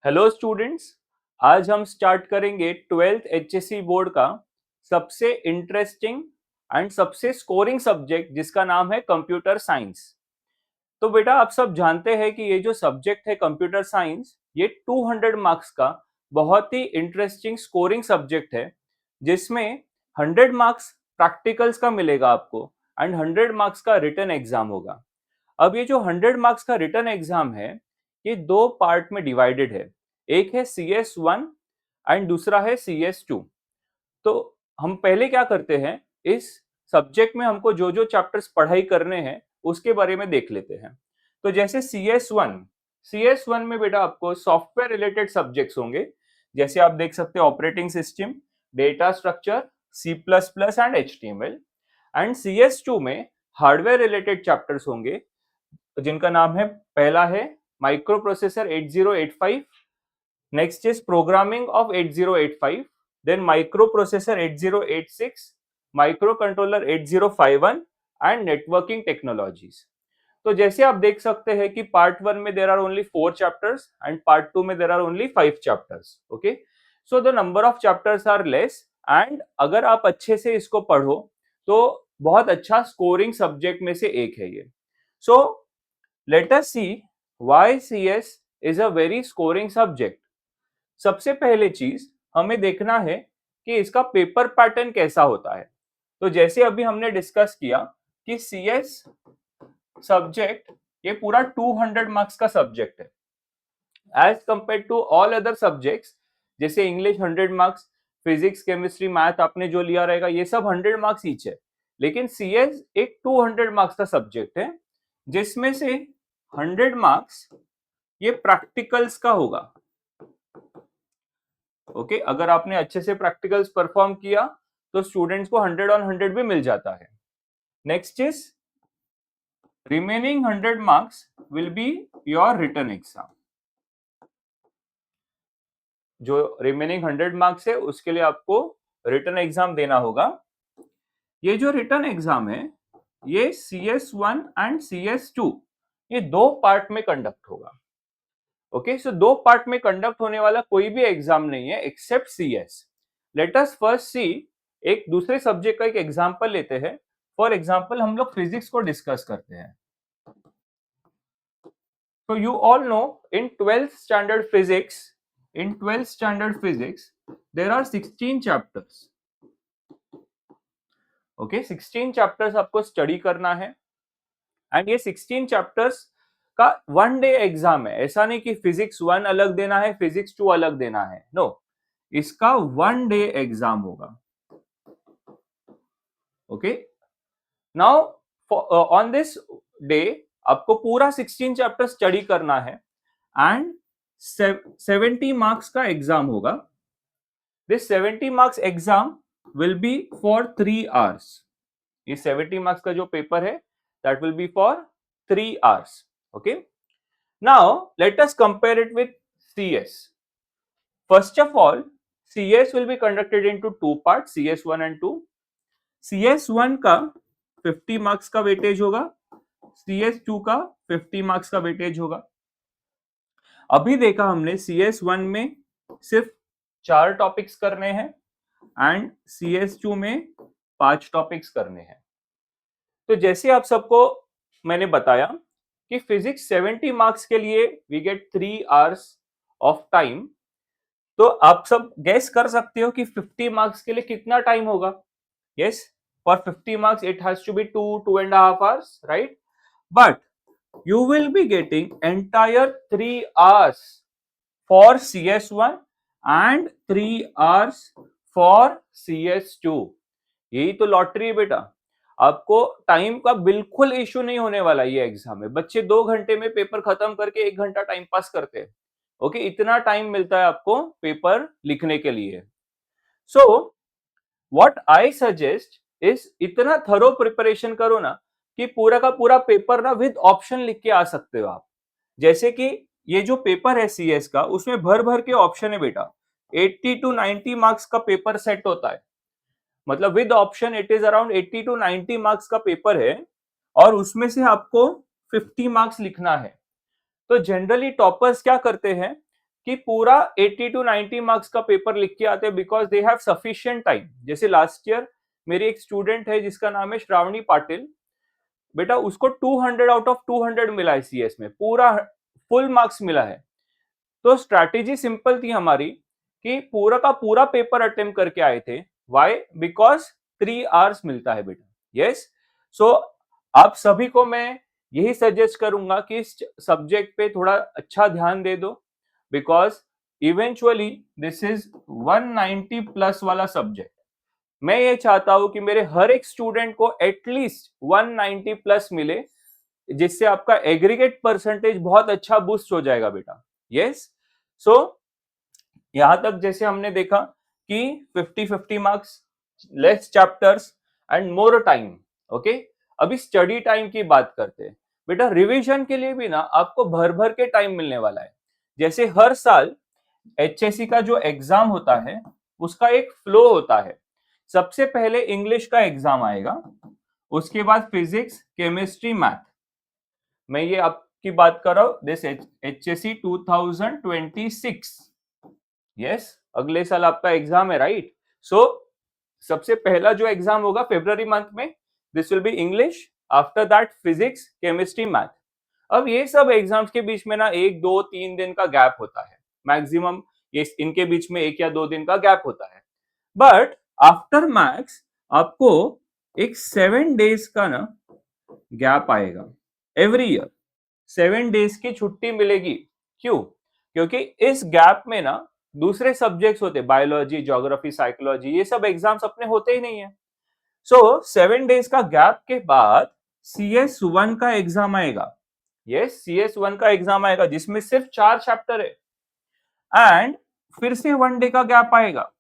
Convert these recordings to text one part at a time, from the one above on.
Hello students. आज हम start करेंगे 12th एचएससी बोर्ड का सबसे इंटरेस्टिंग एंड सबसे स्कोरिंग सब्जेक्ट जिसका नाम है कंप्यूटर साइंस। तो बेटा आप सब जानते हैं कि ये जो सब्जेक्ट है कंप्यूटर साइंस ये 200 मार्क्स का बहुत ही इंटरेस्टिंग स्कोरिंग सब्जेक्ट है, जिसमें 100 मार्क्स प्रैक्टिकल्स का मिलेगा आपको एंड 100 मार्क्स का रिटन एग्जाम होगा। अब ये जो 100 मार्क्स का रिटन एग्जाम है ये दो पार्ट में डिवाइडेड है। एक है CS1 एंड दूसरा है CS2। तो हम पहले क्या करते हैं, इस सब्जेक्ट में हमको जो जो चैप्टर्स पढ़ाई करने हैं उसके बारे में देख लेते हैं। तो जैसे CS1 में बेटा आपको सॉफ्टवेयर रिलेटेड सब्जेक्ट्स होंगे। जैसे आप देख सकते हैं operating system, data structure, C++ and HTML। And CS2 में हार्डवेयर रिलेटेड चैप्टर्स होंगे जिनका नाम है, पहला है microprocessor 8085, next is programming of 8085, then microprocessor 8086, microcontroller 8051 and networking technologies. तो जैसे आप देख सकते हैं कि पार्ट 1 में there are only 4 chapters and part 2 में there are only 5 chapters. Okay, so the number of chapters are less and अगर आप अच्छे से इसको पढ़ो तो बहुत अच्छा स्कोरिंग सब्जेक्ट में से एक है ये। सो let us see why CS is a very scoring subject। सबसे पहले चीज हमें देखना है कि इसका पेपर पैटर्न कैसा होता है। तो जैसे अभी हमने डिस्कस किया कि CS सब्जेक्ट ये पूरा 200 मार्क्स का सब्जेक्ट है as compared to all other subjects. जैसे English 100 marks, physics, chemistry, math आपने जो लिया रहेगा ये सब 100 मार्क्स ईच है। लेकिन CS एक 200 मार्क्स का सब्जेक्ट है जिसमें से 100 मार्क्स ये प्रैक्टिकल्स का होगा। ओके, अगर आपने अच्छे से प्रैक्टिकल्स परफॉर्म किया तो स्टूडेंट्स को 100 ऑन 100 भी मिल जाता है। Next is remaining 100 marks will be your written exam. जो रिमेनिंग 100 मार्क्स है उसके लिए आपको रिटन एग्जाम देना होगा। ये जो रिटन एग्जाम है ये CS1 एंड CS2 ये दो पार्ट में कंडक्ट होगा। ओके, सो दो पार्ट में कंडक्ट होने वाला कोई भी एग्जाम नहीं है except CS। Let us first see एक दूसरे सब्जेक्ट का एक एग्जांपल लेते हैं। फॉर एग्जांपल हम लोग फिजिक्स को डिस्कस करते हैं। तो you all know in 12th standard physics, there are 16 chapters. Okay, 16 chapters आपको स्टडी करना है एंड ये 16 चैप्टर्स का 1 डे एग्जाम है। ऐसा नहीं कि फिजिक्स 1 अलग देना है, फिजिक्स 2 अलग देना है, नो, इसका 1 डे एग्जाम होगा। Okay, now on this day आपको पूरा 16 चैप्टर स्टडी करना है एंड 70 मार्क्स का एग्जाम होगा। This 70 marks exam will be for 3 hours. ये 70 मार्क्स का जो पेपर है that will be for 3 hours. Okay, now let us compare it with CS। first of all, CS will be conducted into two parts, CS1 and 2। CS1 का 50 marks का weightage होगा, CS2 का 50 marks का weightage होगा। अभी देखा हमने CS1 में सिर्फ 4 टॉपिक्स करने हैं एंड CS2 में 5 टॉपिक्स करने हैं। तो जैसे आप सबको मैंने बताया कि फिजिक्स 70 मार्क्स के लिए we get 3 hours of time. तो आप सब गैस कर सकते हो कि 50 मार्क्स के लिए कितना टाइम होगा। Yes, for 50 marks it has to be 2.5 hours, right? But you will be getting entire 3 hours for CS1 and 3 hours for CS2। यही तो लॉटरी है बेटा। आपको टाइम का बिल्कुल इश्यू नहीं होने वाला ये एग्जाम में। बच्चे 2 घंटे में पेपर खत्म करके 1 घंटा टाइम पास करते हैं। ओके, इतना टाइम मिलता है आपको पेपर लिखने के लिए। So what I suggest is इतना थरो प्रिपरेशन करो ना कि पूरा का पूरा पेपर ना विद ऑप्शन लिख के आ सकते हो आप। जैसे कि ये जो पेपर है CS का उसमें भर भर के ऑप्शन है बेटा। 80 to 90 मार्क्स का पेपर सेट होता है, मतलब with option it is around 80 to 90 marks का पेपर है और उसमें से आपको 50 मार्क्स लिखना है। तो जनरली टॉपर्स क्या करते हैं कि पूरा 80 टू 90 मार्क्स का पेपर लिख के आते हैं because they have sufficient time. जैसे लास्ट ईयर मेरी एक स्टूडेंट है जिसका नाम है श्रावणी पाटिल, बेटा उसको 200 आउट ऑफ 200 मिला है सीएस में, पूरा फुल मार्क्स मिला है। तो स्ट्रैटेजी सिंपल थी हमारी कि पूरा का पूरा पेपर अटेम्प्ट करके आए थे। व्हाई? बिकॉज 3 आवर्स मिलता है बेटा। यस, सो आप सभी को मैं यही सजेस्ट करूंगा कि इस सब्जेक्ट पे थोड़ा अच्छा ध्यान दे दो, because eventually this is 190 plus वाला सब्जेक्ट। मैं ये चाहता हूं कि मेरे हर एक स्टूडेंट को एटलीस्ट 190 प्लस मिले, जिससे आपका एग्रीगेट परसेंटेज बहुत अच्छा बूस्ट हो जाएगा बेटा। यस, सो यहां तक जैसे हमने देखा कि 50-50 marks, less chapters and more time. Okay, अभी स्टडी टाइम की बात करते हैं। बेटा रिवीजन के लिए भी ना आपको भर भर के टाइम मिलने वाला है। जैसे हर साल एचएससी का जो एग्जाम होता है उसका एक फ्लो होता है। सबसे पहले इंग्लिश का एग्जाम आएगा, उसके बाद फिजिक्स, केमिस्ट्री, मैथ। मैं ये आपकी बात कर रहा हूं दिस एचएससी 2026। यस, अगले साल आपका एग्जाम है, राइट? सो सबसे पहला जो एग्जाम होगा फरवरी मंथ में, this will be English, after that physics, chemistry, math. अब ये सब एग्जाम्स के बीच में ना 1-2-3 दिन का गैप होता है मैक्सिमम, ये इनके बीच में 1 या 2 दिन का गैप होता है। बट आफ्टर मैथ्स आपको एक 7 डेज का ना गैप आएगा एवरी ईयर। 7 डेज की छुट्टी मिलेगी। क्यों? क्योंकि इस गैप में ना दूसरे सब्जेक्ट्स होते, बायोलॉजी, ज्योग्राफी, साइकोलॉजी, ये सब एग्जाम्स अपने होते ही नहीं है। सो 7 डेज का गैप के बाद CS1 का एग्जाम आएगा। यस, CS1 का एग्जाम आएगा जिसमें सिर्फ 4 चैप्टर है। एंड फिर से 1 डे का गैप आएगा,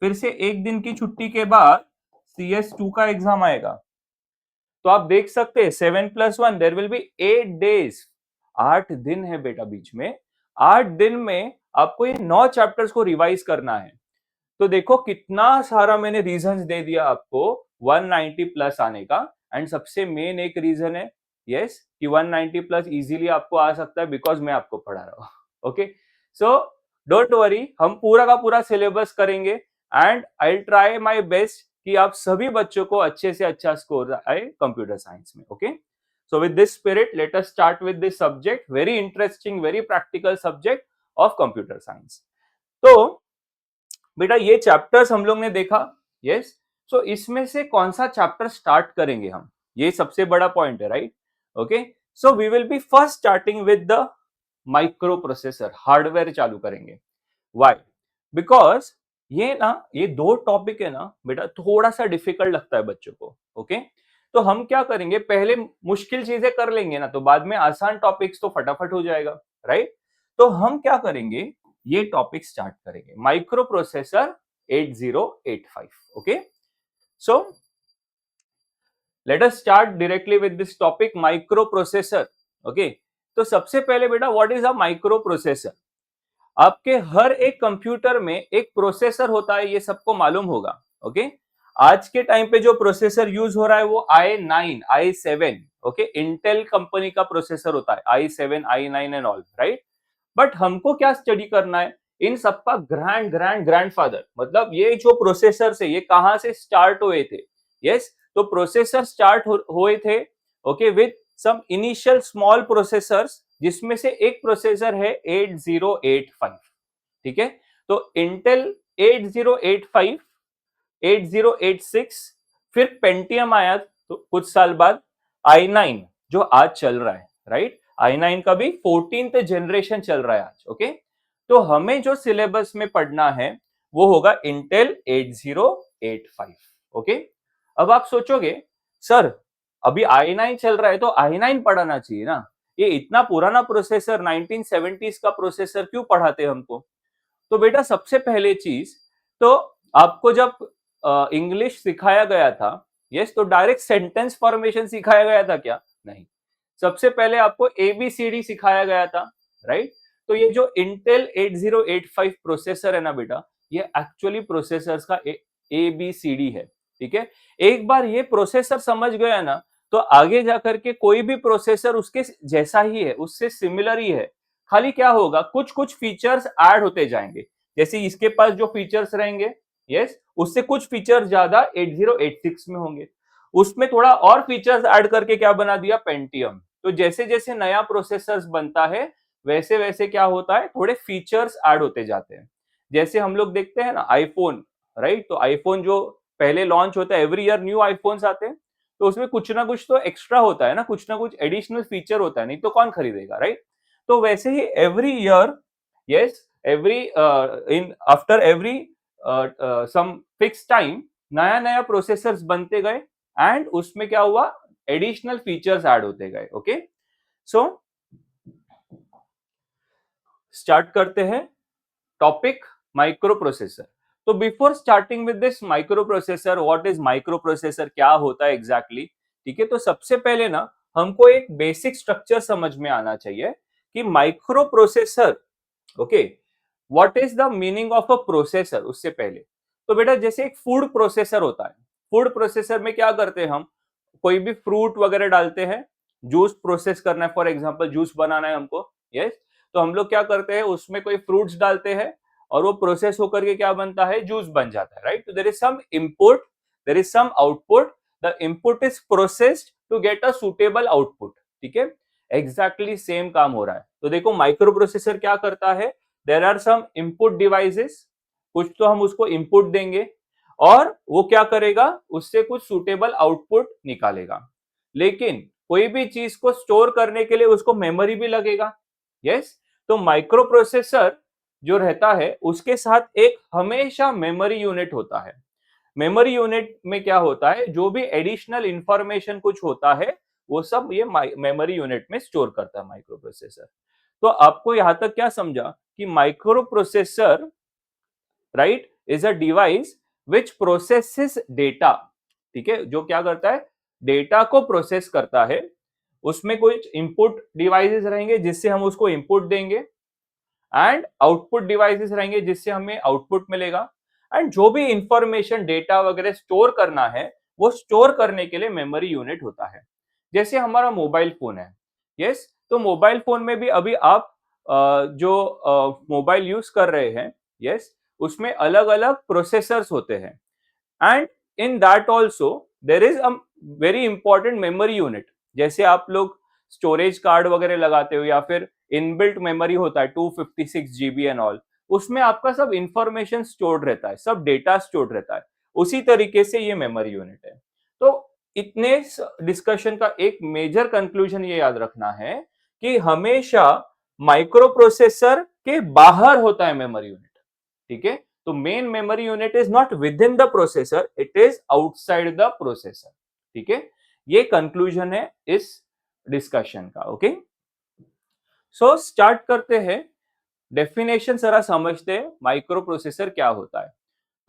फिर से 1 दिन की छुट्टी के बाद CS2 का एग्जाम आएगा। तो आप देख सकते हैं 7+1 देयर विल बी 8 डेज। 8 दिन है बेटा बीच में। 8 दिन में आपको ये 9 चैप्टर्स को रिवाइज करना है। तो देखो कितना सारा मैंने रीजंस दे दिया आपको 190 प्लस आने का। एंड सबसे मेन एक रीजन है यस कि 190 प्लस इजीली आपको आ सकता है बिकॉज मैं आपको पढ़ा रहा हूं। ओके, सो डोंट वरी, हम पूरा का पूरा सिलेबस करेंगे and I try my best कि आप सभी बच्चों को अच्छे से अच्छा स्कोर आए कंप्यूटर साइंस में। Okay, so with this spirit let us start with this subject, very interesting, very practical subject of computer science. तो बेटा ये चैप्टर्स हम लोग ने देखा। यस, सो इसमें से कौन सा चैप्टर स्टार्ट करेंगे हम, ये सबसे बड़ा पॉइंट है, right? Okay, so we will be first starting with the microprocessor, hardware चालू करेंगे। व्हाई? बिकॉज ये 2 टॉपिक है ना बेटा, थोड़ा सा डिफिकल्ट लगता है बच्चों को। ओके, तो हम क्या करेंगे, पहले मुश्किल चीजें कर लेंगे ना तो बाद में आसान टॉपिक्स तो फटाफट हो जाएगा, राइट? तो हम क्या करेंगे, ये टॉपिक स्टार्ट करेंगे, micro processor 8085। Okay, so let us start directly with this topic, micro processor. Okay, तो सबसे पहले बेटा what is a micro processor? आपके हर एक कंप्यूटर में एक प्रोसेसर होता है, ये सबको मालूम होगा। ओके, आज के टाइम पे जो प्रोसेसर यूज हो रहा है वो i9, i7, okay, Intel company का प्रोसेसर होता है, i7, i9 and all, right? But हमको क्या स्टडी करना है, इन सबका ग्रैंडफादर, मतलब ये जो प्रोसेसर है ये कहां से स्टार्ट हुए थे। यस, तो प्रोसेसर स्टार्ट हुए थे okay with some initial small processors, जिसमें से एक प्रोसेसर है 8085। ठीक है, तो इंटेल 8085, 8086, फिर पेंटियम आया तो कुछ साल बाद, i9 जो आज चल रहा है, राइट? i9 का भी 14th जनरेशन चल रहा है आज। ओके, तो हमें जो सिलेबस में पढ़ना है वो होगा इंटेल 8085। ओके, अब आप सोचोगे सर अभी i9 चल रहा है तो i9 पढ़ाना चाहिए ना, ये इतना पुराना प्रोसेसर 1970s का प्रोसेसर क्यों पढ़ाते हमको? तो बेटा सबसे पहले चीज, तो आपको जब इंग्लिश सिखाया गया था, यस, तो डायरेक्ट सेंटेंस फॉर्मेशन सिखाया गया था क्या? नहीं, सबसे पहले आपको ABCD सिखाया गया था, राइट? तो ये जो इंटेल 8085 प्रोसेसर है ना बेटा, ये एक्चुअली प्रोसेसर्स का ABCD है। ठीक है, एक बार ये प्रोसेसर समझ गया ना तो आगे जाकर के कोई भी प्रोसेसर उसके जैसा ही है, उससे सिमिलर ही है। खाली क्या होगा, कुछ कुछ फीचर्स ऐड होते जाएंगे, जैसे इसके पास जो फीचर्स रहेंगे, यस, उससे कुछ फीचर ज्यादा 8086 में होंगे, उसमें थोड़ा और फीचर्स ऐड करके क्या बना दिया, पेंटियम। तो जैसे जैसे नया प्रोसेसर बनता है वैसे वैसे क्या होता है, थोड़े फीचर्स ऐड होते जाते हैं। जैसे हम लोग देखते हैं ना आईफोन, राइट, तो आईफोन जो पहले लॉन्च होता है, एवरी ईयर न्यू आईफोन्स आते हैं, तो उसमें कुछ ना कुछ तो एक्स्ट्रा होता है ना कुछ एडिशनल फीचर होता है, नहीं तो कौन खरीदेगा, राइट। तो वैसे ही every year, yes, every in after every some fix time नया नया प्रोसेसर्स बनते गए, एंड उसमें क्या हुआ, एडिशनल फीचर्स ऐड होते गए। ओके, सो स्टार्ट करते हैं टॉपिक, माइक्रो प्रोसेसर। तो before starting with this micro processor, what is micro processor, क्या होता है एग्जैक्टली exactly? ठीक है, तो सबसे पहले ना हमको एक बेसिक स्ट्रक्चर समझ में आना चाहिए कि micro processor, okay, what is the meaning of a processor. उससे पहले तो बेटा जैसे एक फूड प्रोसेसर होता है, फूड प्रोसेसर में क्या करते हैं हम, कोई भी फ्रूट वगैरह डालते हैं, जूस प्रोसेस करना है, फॉर एग्जांपल जूस बनाना है हमको, यस, तो हम लोग क्या करते हैं, उसमें कोई फ्रूट्स डालते हैं और वो प्रोसेस होकर के क्या बनता है, जूस बन जाता है, राइट। तो there is some input, there is some output, the input is processed to get a suitable output. ठीक है, एग्जैक्टली सेम काम हो रहा है। तो देखो माइक्रो प्रोसेसर क्या करता है, there are some input devices, कुछ तो हम उसको इनपुट देंगे और वो क्या करेगा, उससे कुछ सुटेबल आउटपुट निकालेगा। लेकिन कोई भी चीज को स्टोर करने के लिए उसको मेमोरी भी लगेगा, यस। तो माइक्रो प्रोसेसर जो रहता है उसके साथ एक हमेशा मेमोरी यूनिट होता है। मेमोरी यूनिट में क्या होता है, जो भी एडिशनल इंफॉर्मेशन कुछ होता है वो सब ये मेमोरी यूनिट में स्टोर करता है माइक्रो प्रोसेसर। तो आपको यहां तक क्या समझा कि micro processor, right, is a device which processes data. ठीक है, जो क्या करता है, डेटा को प्रोसेस करता है। उसमें कुछ इनपुट डिवाइसेस रहेंगे जिससे हम उसको इनपुट देंगे, एंड आउटपुट डिवाइसेस रहेंगे जिससे हमें आउटपुट मिलेगा। एंड जो भी इंफॉर्मेशन डेटा वगैरह स्टोर करना है वो स्टोर करने के लिए मेमोरी यूनिट होता है। जैसे हमारा मोबाइल फोन है, यस, तो मोबाइल फोन में भी अभी आप जो मोबाइल यूज कर रहे हैं, यस, उसमें अलग अलग प्रोसेसर्स होते हैं, and in that also there is a very important memory unit. जैसे आप लोग स्टोरेज कार्ड वगैरह लगाते हो या फिर इनबिल्ट मेमोरी होता है 256 GB एंड ऑल, उसमें आपका सब इंफॉर्मेशन स्टोर्ड रहता है, सब डेटा स्टोर्ड रहता है। उसी तरीके से ये मेमोरी यूनिट है। तो इतने डिस्कशन का एक मेजर कंक्लूजन ये याद रखना है कि हमेशा माइक्रो प्रोसेसर के बाहर होता है मेमोरी यूनिट। ठीक है, तो main memory unit is not with in the processor, it is outside the processor. ठीक है, ये कंक्लूजन है इस डिस्कशन का। ओके, सो स्टार्ट करते हैं, डेफिनेशन जरा समझते हैं माइक्रो प्रोसेसर क्या होता है।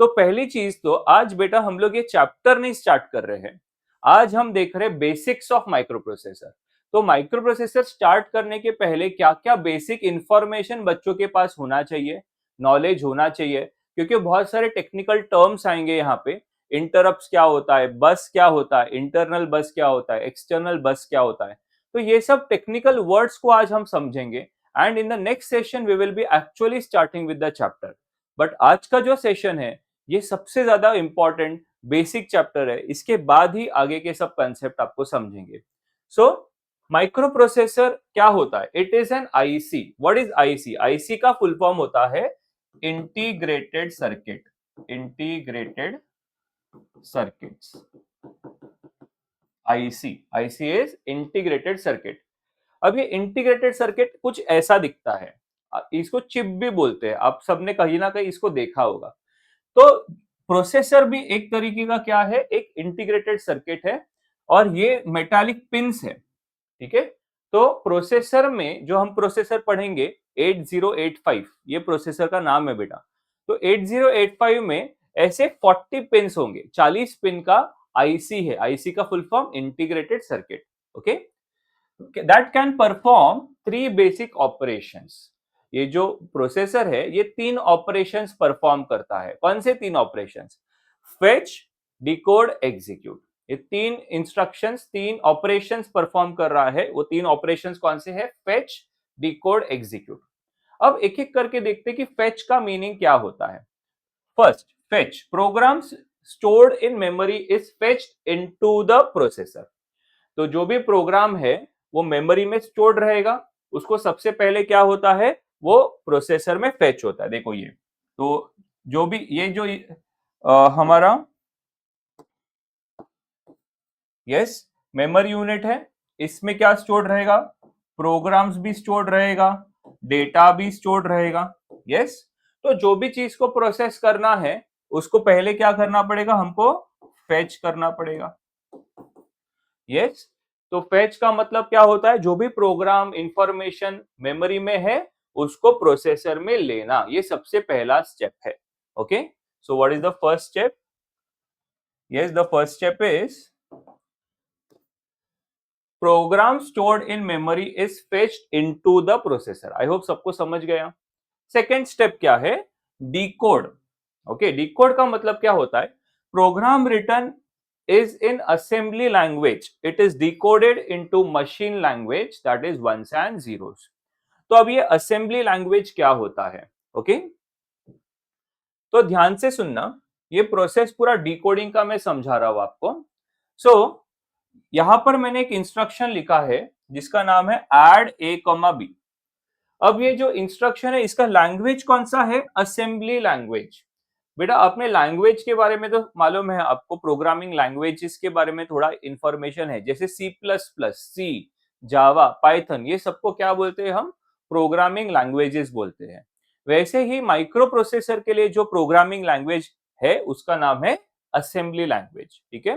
तो पहली चीज तो आज बेटा हम लोग ये चैप्टर नहीं स्टार्ट कर रहे हैं, आज हम देख रहे हैं बेसिक्स ऑफ माइक्रो प्रोसेसर। तो माइक्रो प्रोसेसर स्टार्ट करने के पहले क्या क्या बेसिक इंफॉर्मेशन बच्चों के पास होना चाहिए, नॉलेज होना चाहिए, क्योंकि बहुत सारे टेक्निकल टर्म्स आएंगे यहाँ पे। इंटरप्ट क्या होता है, बस क्या होता है, इंटरनल बस क्या होता है, एक्सटर्नल बस क्या होता है, तो ये सब टेक्निकल वर्ड्स को आज हम समझेंगे। And in the next session we will be actually starting with the chapter. But आज का जो सेशन है ये सबसे ज्यादा इंपॉर्टेंट बेसिक चैप्टर है, इसके बाद ही आगे के सब कंसेप्ट आपको समझेंगे। सो माइक्रो प्रोसेसर क्या होता है, it is an IC. What is IC, IC का फुल फॉर्म होता है integrated circuit, integrated circuits, IC, IC is integrated circuit. अब ये इंटीग्रेटेड सर्किट कुछ ऐसा दिखता है, इसको चिप भी बोलते हैं, आप सबने कहीं ना कहीं इसको देखा होगा। तो प्रोसेसर भी एक तरीके का क्या है, एक इंटीग्रेटेड सर्किट है, और ये मेटालिक पिंस है। ठीक है, तो प्रोसेसर में जो हम प्रोसेसर पढ़ेंगे 8085, ये प्रोसेसर का नाम है बेटा। तो 8085 में ऐसे 40 पिंस होंगे, 40 पिन का आईसी है। आईसी का full form integrated circuit. Okay, that can perform 3 basic operations. ये जो प्रोसेसर है ये 3 ऑपरेशंस परफॉर्म करता है। कौन से 3 ऑपरेशंस, फेच, डिकोड, एग्जीक्यूट। ये 3 इंस्ट्रक्शंस, 3 ऑपरेशंस परफॉर्म कर रहा है। वो 3 ऑपरेशंस कौन से हैं, फेच, डिकोड, एग्जीक्यूट। अब एक एक करके देखते हैं कि फेच का मीनिंग क्या होता है। First, fetch, programs stored in memory is fetched into the processor. तो जो भी प्रोग्राम है वो मेमोरी में स्टोर्ड रहेगा, उसको सबसे पहले क्या होता है, वो प्रोसेसर में फेच होता है। देखो ये, तो जो भी ये जो हमारा यस मेमोरी यूनिट है, इसमें क्या स्टोर्ड रहेगा, प्रोग्राम्स भी स्टोर्ड रहेगा, डेटा भी स्टोर्ड रहेगा। यस, तो जो भी चीज को प्रोसेस करना है उसको पहले क्या करना पड़ेगा, हमको फेच करना पड़ेगा। यस, तो फेच का मतलब क्या होता है, जो भी प्रोग्राम इंफॉर्मेशन मेमोरी में है उसको प्रोसेसर में लेना, ये सबसे पहला स्टेप है। Okay, so what is the first step? Yes, the first step is program stored in memory is fetched into the processor. I hope सबको समझ गया। सेकेंड स्टेप क्या है, डिकोड। ओके, डिकोड का मतलब क्या होता है, program return is in assembly language, it is decoded into machine language, that is ones and zeros। तो अब ये असेंबली लैंग्वेज क्या होता है? ओके, तो ध्यान से सुनना, ये प्रोसेस पूरा डिकोडिंग का मैं समझा रहा हूं आपको। सो यहां पर मैंने एक इंस्ट्रक्शन लिखा है जिसका नाम है add a comma b। अब ये जो इंस्ट्रक्शन है इसका लैंग्वेज कौन सा है, असेंबली लैंग्वेज। बेटा अपने लैंग्वेज के बारे में तो मालूम है आपको, प्रोग्रामिंग लैंग्वेजेस के बारे में थोड़ा इंफॉर्मेशन है, जैसे सी प्लस प्लस, सी, जावा, पाइथन, ये सबको क्या बोलते हैं हम, प्रोग्रामिंग लैंग्वेजेस बोलते हैं। वैसे ही माइक्रो प्रोसेसर के लिए जो प्रोग्रामिंग लैंग्वेज है उसका नाम है असेंबली लैंग्वेज। ठीक है,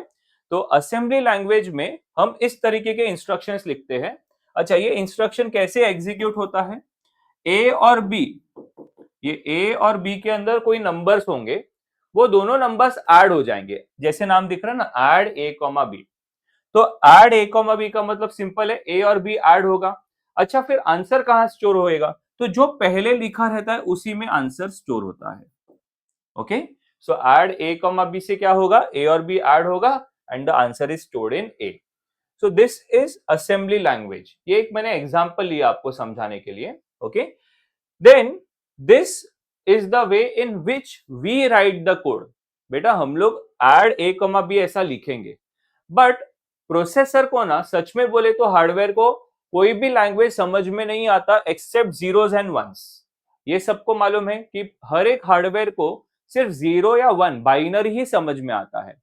तो असेंबली लैंग्वेज में हम इस तरीके के इंस्ट्रक्शंस लिखते हैं। अच्छा, ये इंस्ट्रक्शन कैसे एग्जीक्यूट होता है, ए और बी, ये ए और बी के अंदर कोई नंबर्स होंगे, वो दोनों नंबर्स ऐड हो जाएंगे, जैसे नाम दिख रहा है ना, ऐड ए कॉमा बी। तो ऐड ए कॉमा बी का मतलब सिंपल है, ए और बी ऐड होगा। अच्छा, फिर आंसर कहां स्टोर होएगा, तो जो पहले लिखा रहता है उसी में आंसर स्टोर होता है। Okay, so add A comma B से क्या होगा, ए और बी ऐड होगा and the answer is stored in A. So this is assembly language. ये एक मैंने एग्जांपल लिया आपको समझाने के लिए। Okay, then this is the way in which we write the code. बेटा हम लोग ऐड ए कॉमा बी ऐसा लिखेंगे, बट प्रोसेसर को ना, सच में बोले तो हार्डवेयर को कोई भी लैंग्वेज समझ में नहीं आता एक्सेप्ट जीरोस एंड वंस। ये सबको मालूम है कि हर एक हार्डवेयर को सिर्फ जीरो या वन बाइनरी ही समझ में आता है।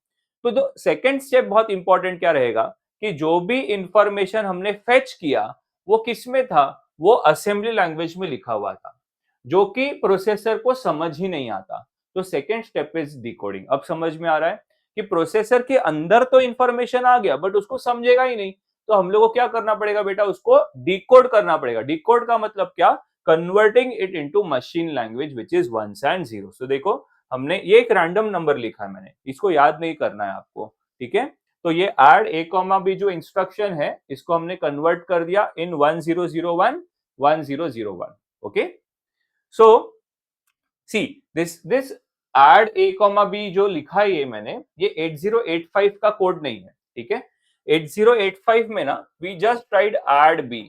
तो जो सेकंड स्टेप बहुत इंपॉर्टेंट क्या रहेगा, कि जो भी इंफॉर्मेशन हमने फेच किया वो किस में था, वो असेंबली लैंग्वेज में लिखा हुआ था, जो कि प्रोसेसर को समझ ही नहीं आता। तो सेकेंड स्टेप इज डिकोडिंग। अब समझ में आ रहा है कि प्रोसेसर के अंदर तो इंफॉर्मेशन आ गया बट उसको समझेगा ही नहीं, तो हम लोग को क्या करना पड़ेगा बेटा, उसको डिकोड करना पड़ेगा। डिकोड का मतलब क्या, converting it into machine language which is ones and zero. तो देखो हमने ये एक रैंडम नंबर लिखा है, मैंने इसको याद नहीं करना है आपको। ठीक है, तो ये ऐड ए कॉमा बी जो इंस्ट्रक्शन है इसको हमने कन्वर्ट कर दिया in 1001 1001। Okay, so see this add A comma B जो लिखा है ये मैंने, ये 8085 का कोड नहीं है। ठीक है, 8085 में ना we just tried add B.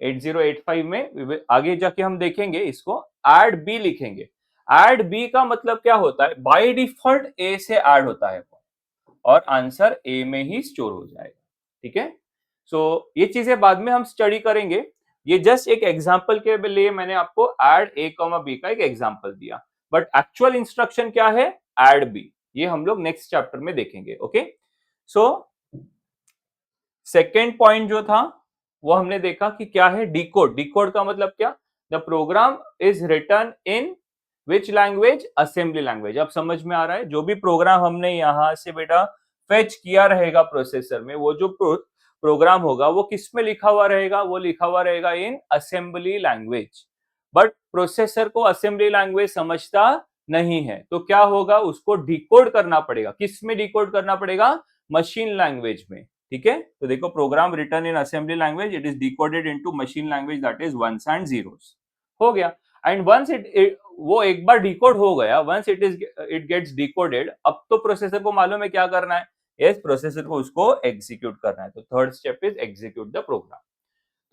8085 में आगे जाके हम देखेंगे इसको, ऐड बी लिखेंगे। ऐड बी का मतलब क्या होता है, बाय डिफॉल्ट ए से ऐड होता है और आंसर ए में ही स्टोर हो जाएगा। ठीक है, सो ये चीजें बाद में हम स्टडी करेंगे। ये जस्ट एक एग्जांपल के लिए मैंने आपको ऐड ए कॉमा बी का एक एग्जांपल दिया, बट एक्चुअल इंस्ट्रक्शन क्या है, ऐड बी, ये हम लोग नेक्स्ट चैप्टर में देखेंगे। ओके, सो सेकेंड पॉइंट जो था वो हमने देखा कि क्या है, डिकोड। डिकोड का मतलब क्या, the program is written in which language, assembly language. अब समझ में आ रहा है, जो भी प्रोग्राम हमने यहां से बेटा फेच किया रहेगा प्रोसेसर में, वो जो प्रोग्राम होगा वो किस में लिखा हुआ रहेगा, वो लिखा हुआ रहेगा इन असेंबली लैंग्वेज। बट प्रोसेसर को असेंबली लैंग्वेज समझता नहीं है, तो क्या होगा, उसको डिकोड करना पड़ेगा। किस में डिकोड करना पड़ेगा, मशीन लैंग्वेज में। ठीक है, तो देखो program written in assembly language, it is decoded into machine language, that is ones and zeros. हो गया, एंड वंस वो एक बार डिकोड हो गया, वंस इट गेट्स डिकोडेड, अब तो प्रोसेसर को मालूम है क्या करना है, यस प्रोसेसर को उसको एग्जीक्यूट करना है। तो third step is execute the program.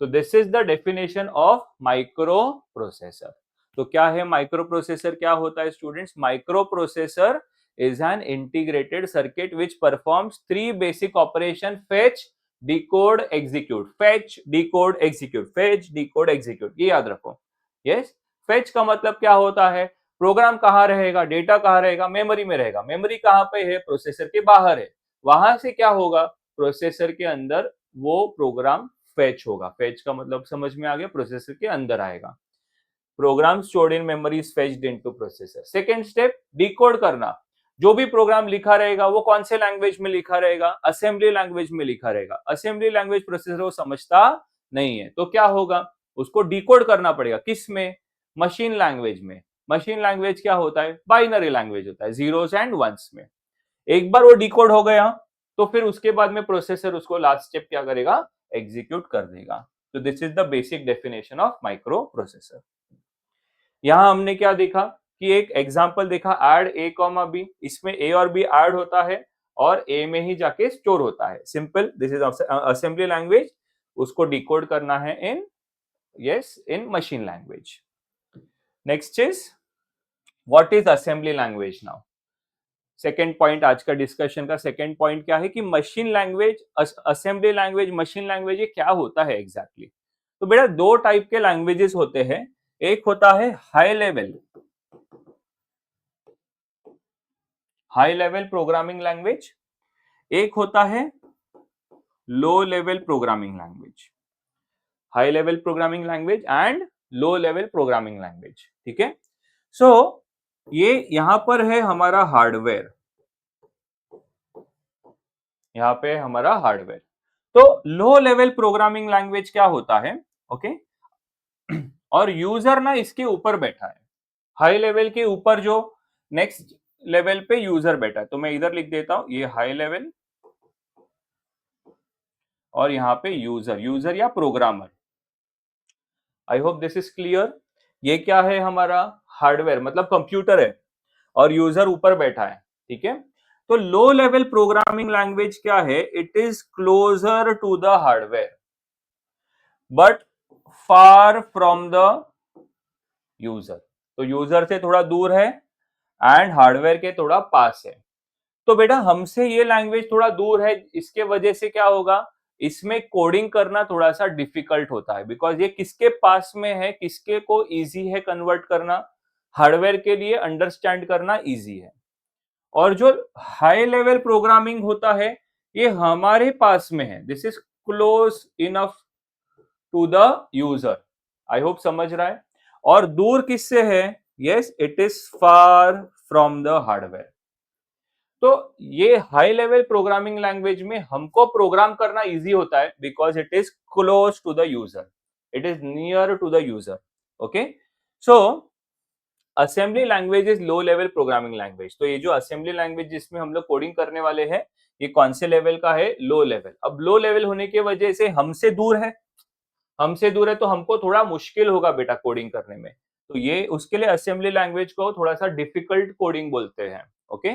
तो this is the definition of microprocessor. तो क्या है माइक्रो प्रोसेसर, क्या होता है students? Microprocessor is an integrated circuit which performs three basic operation: fetch, decode, execute। fetch, decode, execute, fetch, decode, execute, ये याद रखो। yes, fetch का मतलब क्या होता है? प्रोग्राम कहाँ रहेगा, डेटा कहाँ रहेगा? मेमोरी में रहेगा। मेमोरी कहाँ पे है? प्रोसेसर के बाहर है। वहां से क्या होगा? प्रोसेसर के अंदर वो प्रोग्राम फेच होगा। फेच का मतलब समझ में आ गया, प्रोसेसर के अंदर आएगा। Program stored in memory is fetched into processor. Second step, decode करना। जो भी प्रोग्राम लिखा रहेगा वो कौन से लैंग्वेज में लिखा रहेगा? असेंबली लैंग्वेज में लिखा रहेगा। असेंबली लैंग्वेज प्रोसेसर वो समझता नहीं है, तो क्या होगा? उसको डिकोड करना पड़ेगा। किस में? मशीन लैंग्वेज में। मशीन लैंग्वेज क्या होता है? बाइनरी लैंग्वेज होता है, जीरोस एंड वंस में। एक बार वो डिकोड हो गया तो फिर उसके बाद में प्रोसेसर उसको लास्ट स्टेप क्या करेगा? एग्जीक्यूट कर देगा। तो this is the basic definition of micro processor. यहां हमने क्या देखा कि एक एग्जांपल देखा, ऐड ए कॉमा बी। इसमें ए और बी ऐड होता है और ए में ही जाके स्टोर होता है। Simple, this is assembly language. उसको डिकोड करना है in in machine language. Next is what is assembly language now. Second point, आज का डिस्कशन का सेकेंड पॉइंट क्या है कि machine language, assembly language, machine language, ये क्या होता है एग्जैक्टली? तो बेटा दो टाइप के लैंग्वेजेस होते हैं। एक होता है हाई लेवल प्रोग्रामिंग लैंग्वेज, एक होता है लो level programming language. High level programming language and low level programming language. ठीक है, सो ये यहां पर है हमारा हार्डवेयर, यहाँ पे हमारा हार्डवेयर। तो लो लेवल प्रोग्रामिंग लैंग्वेज क्या होता है? ओके, और यूजर ना इसके ऊपर बैठा है। हाई लेवल के ऊपर जो नेक्स्ट लेवल पे यूजर बैठा है। तो मैं इधर लिख देता हूं, ये हाई लेवल और यहाँ पे यूजर, यूजर या programmer. I hope this is clear. ये क्या है? हमारा हार्डवेयर मतलब कंप्यूटर है और यूजर ऊपर बैठा है। ठीक है, तो लो लेवल प्रोग्रामिंग लैंग्वेज क्या है? It is closer to the hardware but far from the user. तो यूजर से थोड़ा दूर है एंड हार्डवेयर के थोड़ा पास है। तो बेटा हमसे ये लैंग्वेज थोड़ा दूर है, इसके वजह से क्या होगा? इसमें कोडिंग करना थोड़ा सा डिफिकल्ट होता है, बिकॉज ये किसके पास में है, किसके को इजी है कन्वर्ट करना? हार्डवेयर के लिए अंडरस्टैंड करना इजी है। और जो हाई लेवल प्रोग्रामिंग होता है ये हमारे पास में है, this is close enough to the user. I hope समझ रहा है। और दूर किससे है? Yes, it is far from the hardware. तो ये हाई लेवल प्रोग्रामिंग लैंग्वेज में हमको प्रोग्राम करना इजी होता है because it is close to the user, it is near to the user. Okay, so assembly language is low level programming language. तो ये जो असेंबली लैंग्वेज जिसमें हम लोग कोडिंग करने वाले हैं, ये कौन से लेवल का है? Low level. अब लो लेवल होने की वजह से हमसे दूर है, हमसे दूर है तो हमको थोड़ा मुश्किल होगा बेटा कोडिंग करने में। तो ये उसके लिए असेंबली लैंग्वेज को थोड़ा सा डिफिकल्ट कोडिंग बोलते हैं। ओके,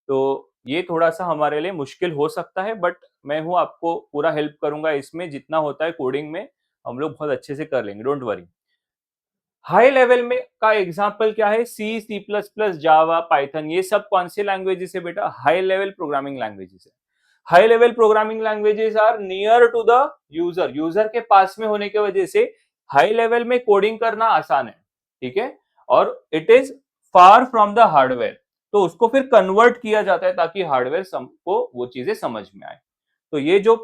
तो ये थोड़ा सा हमारे लिए मुश्किल हो सकता है, बट मैं हूं आपको पूरा हेल्प करूंगा इसमें। जितना होता है कोडिंग में हम लोग बहुत अच्छे से कर लेंगे, डोंट वरी। हाई लेवल में का एग्जांपल क्या है? C, C plus plus, Java, Python, ये सब कौन सी लैंग्वेजेस है बेटा? हाई लेवल प्रोग्रामिंग लैंग्वेजेस है। High level programming languages are near to the user, user के पास में होने की वजह से हाई लेवल में कोडिंग करना आसान है। ठीक है, और it is far from the hardware, तो उसको फिर कन्वर्ट किया जाता है ताकि हार्डवेयर को वो चीजें समझ में आए। तो ये जो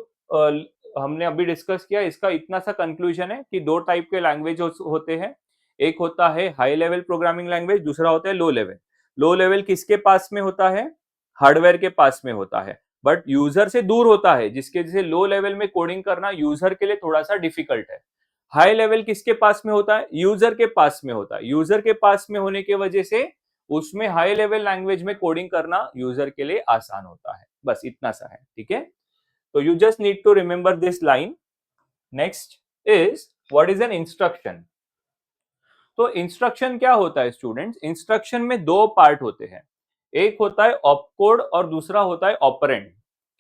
हमने अभी डिस्कस किया, इसका इतना सा कंक्लूजन है कि दो टाइप के लैंग्वेज होते हैं। एक होता है हाई लेवल प्रोग्रामिंग लैंग्वेज, दूसरा होता है लो लेवल। लो लेवल किसके पास में होता है? हार्डवेयर के पास में होता है, बट यूजर से दूर होता है, जिसके वजह से लो लेवल में कोडिंग करना यूजर के लिए थोड़ा सा डिफिकल्ट है। हाई लेवल किसके पास में होता है? यूजर के पास में होता है। यूजर के पास में होने की वजह से उसमें हाई लेवल लैंग्वेज में कोडिंग करना यूजर के लिए आसान होता है। बस इतना सा है। ठीक है, तो you just need to remember this line. Next is what is an instruction? तो इंस्ट्रक्शन क्या होता है स्टूडेंट्स? इंस्ट्रक्शन में दो पार्ट होते हैं, एक होता है ऑपकोड और दूसरा होता है ऑपरेंड।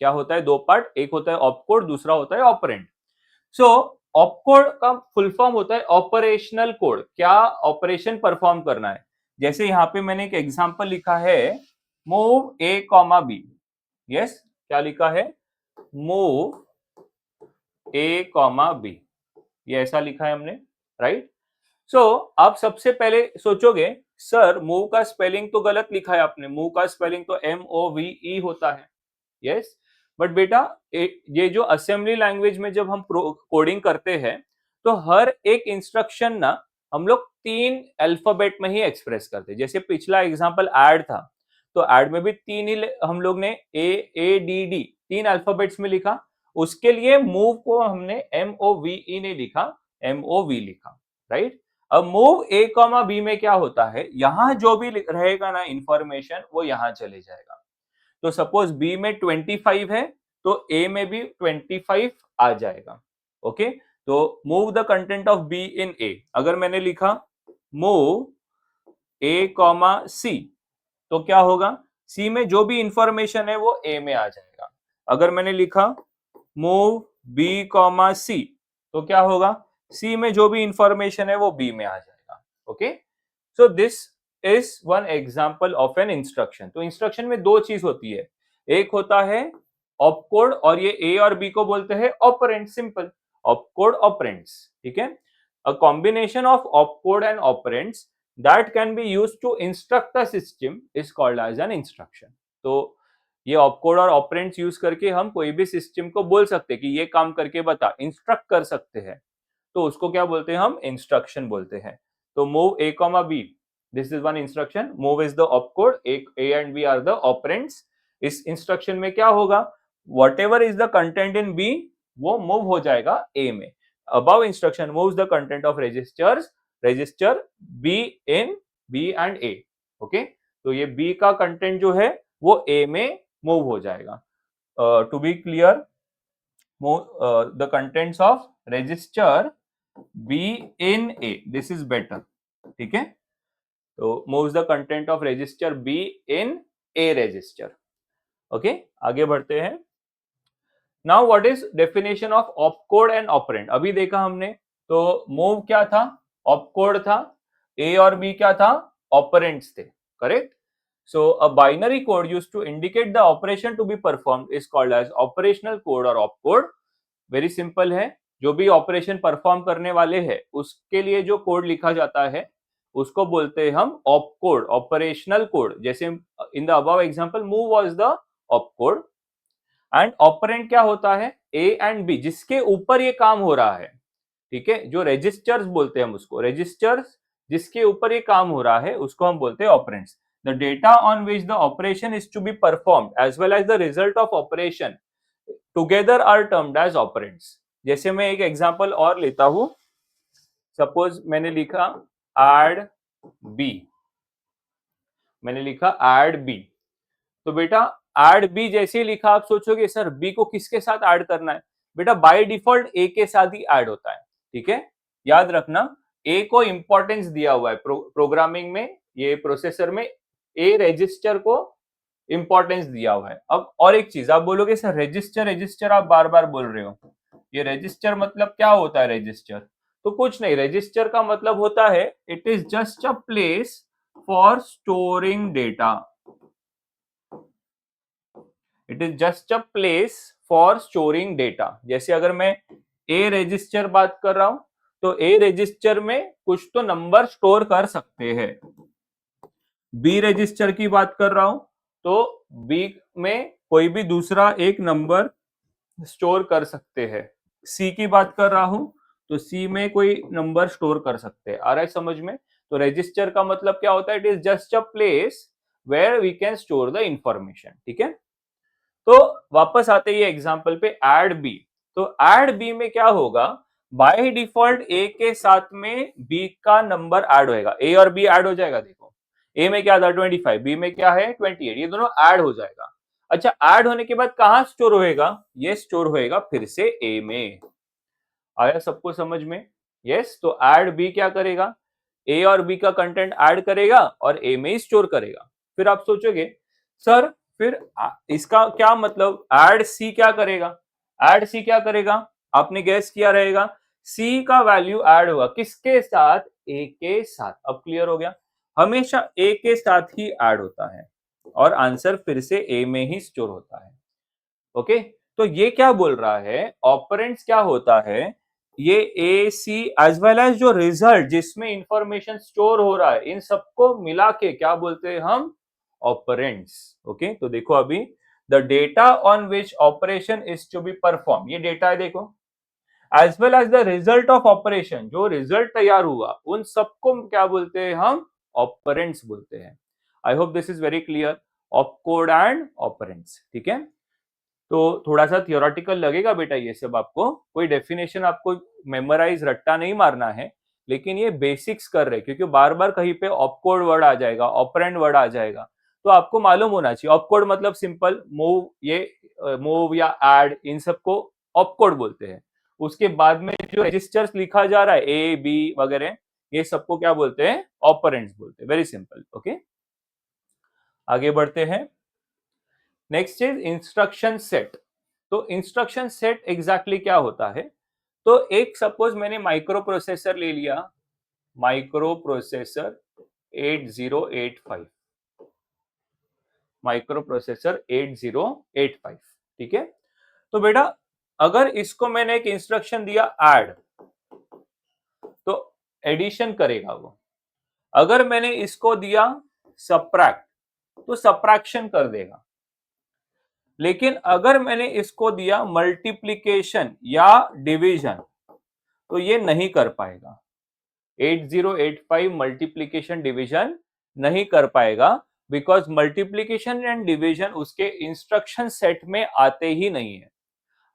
क्या होता है? दो पार्ट, एक होता है ऑपकोड, दूसरा होता है ऑपरेंड। सो ऑपकोड का फुल फॉर्म होता है ऑपरेशनल कोड, क्या ऑपरेशन परफॉर्म करना है। जैसे यहाँ पे मैंने एक एग्जांपल लिखा है, move A comma B. Yes, क्या लिखा है, मूव ए कॉमा बी, ये ऐसा लिखा है हमने, राइट। सो आप सबसे पहले सोचोगे सर मूव का स्पेलिंग तो गलत लिखा है आपने, मूव का स्पेलिंग तो MOVE होता है। यस, बट बेटा ये जो असेंबली लैंग्वेज में जब हम कोडिंग करते हैं तो हर एक इंस्ट्रक्शन ना हम लोग 3 अल्फाबेट में ही एक्सप्रेस करते हैं। जैसे पिछला एग्जांपल ऐड था, तो ऐड में भी 3 ही हम लोग ने AADD 3 अल्फाबेट्स में लिखा। उसके लिए मूव को हमने MOVE नहीं लिखा, MOV लिखा, राइट। अब मूव ए कॉमा बी में क्या होता है, यहां जो भी रहेगा ना इंफॉर्मेशन वो यहां चले जाएगा। तो सपोज बी में 25 है तो ए में भी 25 आ जाएगा। ओके, तो move the content of B in A, अगर मैंने लिखा मूव ए कॉमा सी तो क्या होगा, सी में जो भी इंफॉर्मेशन है वो ए में आ जाएगा। अगर मैंने लिखा मूव बी कॉमा सी तो क्या होगा, सी में जो भी इंफॉर्मेशन है वो बी में आ जाएगा। Okay, so this is one example of N instruction. तो इंस्ट्रक्शन में दो चीज होती है, एक होता है ऑपकोड और ये ए और बी को बोलते हैं ऑपरेंड, सिंपल ऑपकोड ऑपरेंड्स, ठीक है। A combination of opcode and operands that can be used to instruct a system is called as an instruction. तो ये ऑपकोड और ऑपरेंड्स यूज करके हम कोई भी सिस्टम को बोल सकते हैं कि ये काम करके बता, इंस्ट्रक्ट कर सकते हैं, तो उसको क्या बोलते हैं, हम इंस्ट्रक्शन बोलते हैं। तो move A comma B, this is one instruction. Move is the opcode, A and B are the operands. इस इंस्ट्रक्शन में क्या होगा, whatever is the content in B वो मूव हो जाएगा ए में। Above instruction moves the content of register B in B and A. Okay, तो ये बी का कंटेंट जो है वो ए में मूव हो जाएगा। To be clear, the contents of register B in A, this is better, ठीक है। तो moves the content of register B in A register। Okay, आगे बढ़ते हैं। Now what is definition of opcode and operand, अभी देखा हमने। तो मूव क्या था, ऑपकोड था, ए और बी क्या था, ऑपरेंड्स थे, correct. So a binary code used to indicate the operation to be performed is called as operational code or opcode. Very simple है, जो भी ऑपरेशन परफॉर्म करने वाले हैं उसके लिए जो कोड लिखा जाता है उसको बोलते हैं हम ऑपकोड, ऑपरेशनल कोड। जैसे in the above example move was the opcode and operand क्या होता है, ए एंड बी, जिसके ऊपर ये काम हो रहा है, ठीक है। जो रजिस्टर्स बोलते हैं हम उसको, रजिस्टर्स जिसके ऊपर ये काम हो रहा है उसको हम बोलते हैं operands. The data on which the operation is to be performed as well as the result of operation together are termed as operands. जैसे मैं एक एग्जांपल और लेता हूं, सपोज मैंने लिखा एड बी, मैंने लिखा एड बी, तो बेटा एड बी जैसे ही लिखा आप सोचोगे सर बी को किसके साथ ऐड करना है, बेटा बाय डिफॉल्ट ए के साथ ही ऐड होता है, ठीक है। याद रखना ए को इंपॉर्टेंस दिया हुआ है प्रोग्रामिंग में, ये प्रोसेसर में ए रजिस्टर को इंपॉर्टेंस दिया हुआ है। अब और एक चीज आप बोलोगे सर रजिस्टर रजिस्टर आप बार बार बोल रहे हो, ये रजिस्टर मतलब क्या होता है रजिस्टर, तो कुछ नहीं, रजिस्टर का मतलब होता है it is just a place for storing data, it is just a place for storing data. जैसे अगर मैं ए रजिस्टर बात कर रहा हूं तो ए रजिस्टर में कुछ तो नंबर स्टोर कर सकते हैं, बी रजिस्टर की बात कर रहा हूं तो बी में कोई भी दूसरा एक नंबर स्टोर कर सकते हैं, सी की बात कर रहा हूं तो सी में कोई नंबर स्टोर कर सकते हैं। आ रहा है समझ में। तो रजिस्टर का मतलब क्या होता है, it is just a place where we can store the information, ठीक है। तो वापस आते ही एग्जांपल पे ऐड बी, तो ऐड बी में क्या होगा, बाय डिफॉल्ट ए के साथ में बी का नंबर ऐड होएगा, ए और बी ऐड हो जाएगा। देखो ए में क्या था 25, बी में क्या है 28, ये दोनों ऐड हो जाएगा। अच्छा, ऐड होने के बाद कहां स्टोर होएगा, ये स्टोर होएगा फिर से ए में। आया सबको समझ में। यस, तो ऐड बी क्या करेगा, ए और बी का कंटेंट ऐड करेगा और ए में ही स्टोर करेगा। फिर आप सोचोगे सर फिर इसका क्या मतलब, ऐड सी क्या करेगा, ऐड सी क्या करेगा, आपने गैस किया रहेगा, सी का वैल्यू ऐड होगा किसके साथ, ए के साथ। अब क्लियर हो गया, हमेशा ए के साथ ही ऐड होता है और आंसर फिर से ए में ही स्टोर होता है। ओके, तो ये क्या बोल रहा है, ऑपरेंड्स क्या होता है, ये ए सी एज वेल एज जो रिजल्ट जिसमें इंफॉर्मेशन स्टोर हो रहा है, इन सबको मिला के क्या बोलते हैं हम, ऑपरेंड्स। ओके, तो देखो अभी the data on which operation is to be perform, ये डेटा है देखो, as well as the result of operation, जो रिजल्ट तैयार हुआ उन सबको क्या बोलते हैं हम, ऑपरेंड्स बोलते हैं। आई hope this is very clear, opcode and operands. ठीक है, तो थोड़ा सा थियोरेटिकल लगेगा बेटा ये सब, आपको कोई डेफिनेशन आपको मेमोराइज रट्टा नहीं मारना है, लेकिन ये बेसिक्स कर रहे, क्योंकि बार बार कहीं पे ऑपकोड वर्ड आ जाएगा, ऑपरेंड वर्ड आ जाएगा, तो आपको मालूम होना चाहिए। ऑपकोड मतलब सिंपल मूव, ये मूव या ऐड, इन सबको ऑपकोड बोलते हैं। उसके बाद में जो रजिस्टर्स लिखा जा रहा है ए बी वगैरह, ये सबको क्या बोलते हैं, ऑपरेंड्स बोलते हैं। Very simple. ओके, आगे बढ़ते हैं। Next is instruction set. तो इंस्ट्रक्शन सेट एग्जैक्टली क्या होता है, तो एक सपोज मैंने माइक्रो प्रोसेसर ले लिया, माइक्रो प्रोसेसर 8085, माइक्रो प्रोसेसर 8085। ठीक है, तो बेटा अगर इसको मैंने एक इंस्ट्रक्शन दिया ऐड, तो एडिशन करेगा वो। अगर मैंने इसको दिया सबट्रैक्ट, तो सबट्रैक्शन कर देगा। लेकिन अगर मैंने इसको दिया मल्टीप्लिकेशन या डिवीजन, तो ये नहीं कर पाएगा। 8085 मल्टीप्लिकेशन डिवीजन नहीं कर पाएगा, बिकॉज मल्टीप्लिकेशन एंड डिवीजन उसके इंस्ट्रक्शन सेट में आते ही नहीं है।